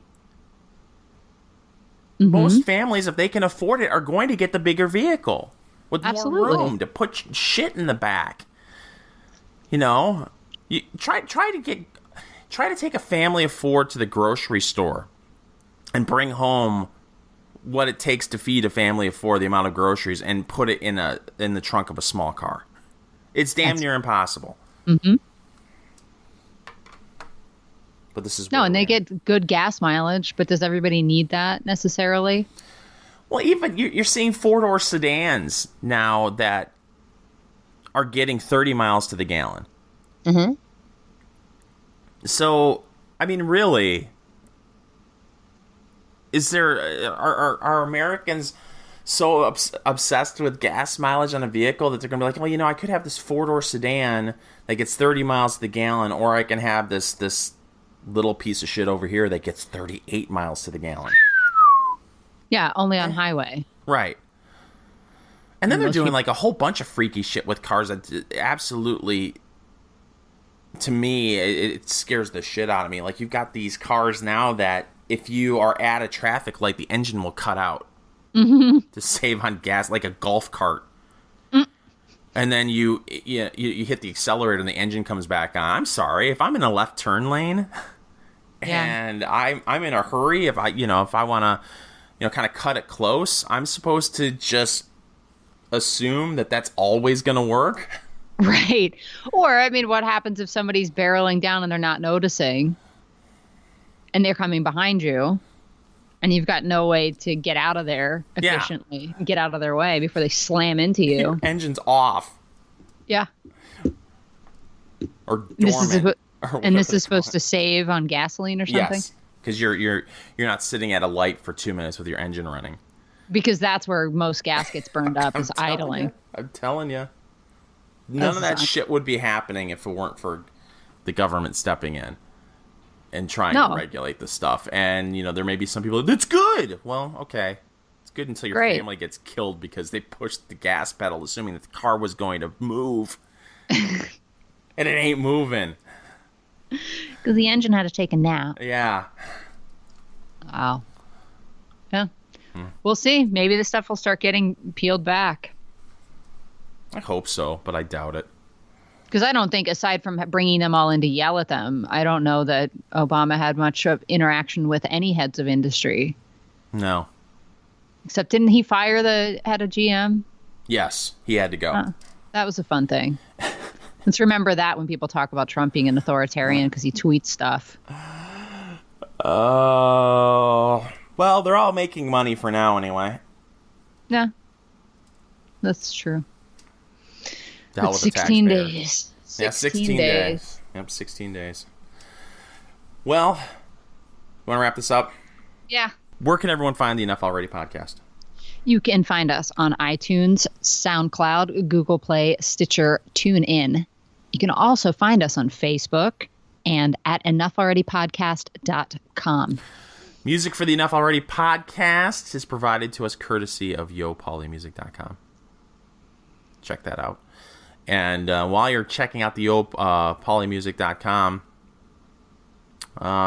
most families, if they can afford it, are going to get the bigger vehicle with more room to put shit in the back. You try to take a family of 4 to the grocery store and bring home what it takes to feed a family of 4, the amount of groceries, and put it in the trunk of a small car. It's damn near impossible. Mm-hmm. But this is and they get good gas mileage, but does everybody need that necessarily? Well, even you're seeing 4-door sedans now that are getting 30 miles to the gallon. Mm-hmm. So, I mean, really, are Americans so obsessed with gas mileage on a vehicle that they're going to be like, well, I could have this 4-door sedan that gets 30 miles to the gallon, or I can have this little piece of shit over here that gets 38 miles to the gallon. Yeah, only on highway. Right. And then they're doing like a whole bunch of freaky shit with cars that absolutely, to me, it scares the shit out of me. Like, you've got these cars now that if you are at a traffic light, the engine will cut out to save on gas, like a golf cart. And then you hit the accelerator and the engine comes back on. I'm sorry, if I'm in a left turn lane and I'm in a hurry, if I want to, kind of cut it close, I'm supposed to just assume that that's always going to work. Right. Or, I mean, what happens if somebody's barreling down and they're not noticing and they're coming behind you and you've got no way to get out of there efficiently, get out of their way before they slam into you? Your engine's off. Yeah. Or dormant. This is supposed to save on gasoline or something? Yes, because you're not sitting at a light for 2 minutes with your engine running. Because that's where most gas gets burned up, is idling. I'm telling you. None of that shit would be happening if it weren't for the government stepping in and trying to regulate the stuff. And, there may be some people, that's good. Well, okay. It's good until your family gets killed because they pushed the gas pedal, assuming that the car was going to move. And it ain't moving. Because the engine had to take a nap. Yeah. Wow. Yeah. We'll see. Maybe this stuff will start getting peeled back. I hope so, but I doubt it. Because I don't think, aside from bringing them all in to yell at them, I don't know that Obama had much of interaction with any heads of industry. No. Except, didn't he fire the head of GM? Yes, he had to go. That was a fun thing. Let's remember that when people talk about Trump being an authoritarian because he tweets stuff. Oh... Well, they're all making money for now anyway. Yeah. That's true. But 16 days. 16 days. Yep, 16 days. Well, you want to wrap this up? Yeah. Where can everyone find the Enough Already podcast? You can find us on iTunes, SoundCloud, Google Play, Stitcher, TuneIn. You can also find us on Facebook and at EnoughAlreadyPodcast.com. Music for the Enough Already podcast is provided to us courtesy of YoPolymusic.com. Check that out. And while you're checking out the YoPolymusic.com,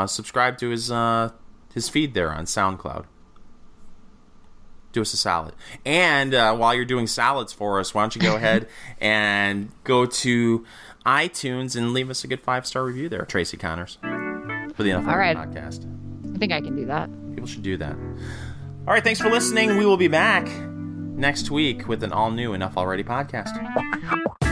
subscribe to his feed there on SoundCloud. Do us a salad. And while you're doing salads for us, why don't you go ahead and go to iTunes and leave us a good 5-star review there, Tracy Connors, for the Enough Already podcast. I think I can do that. People should do that. All right, thanks for listening. We will be back next week with an all-new Enough Already podcast.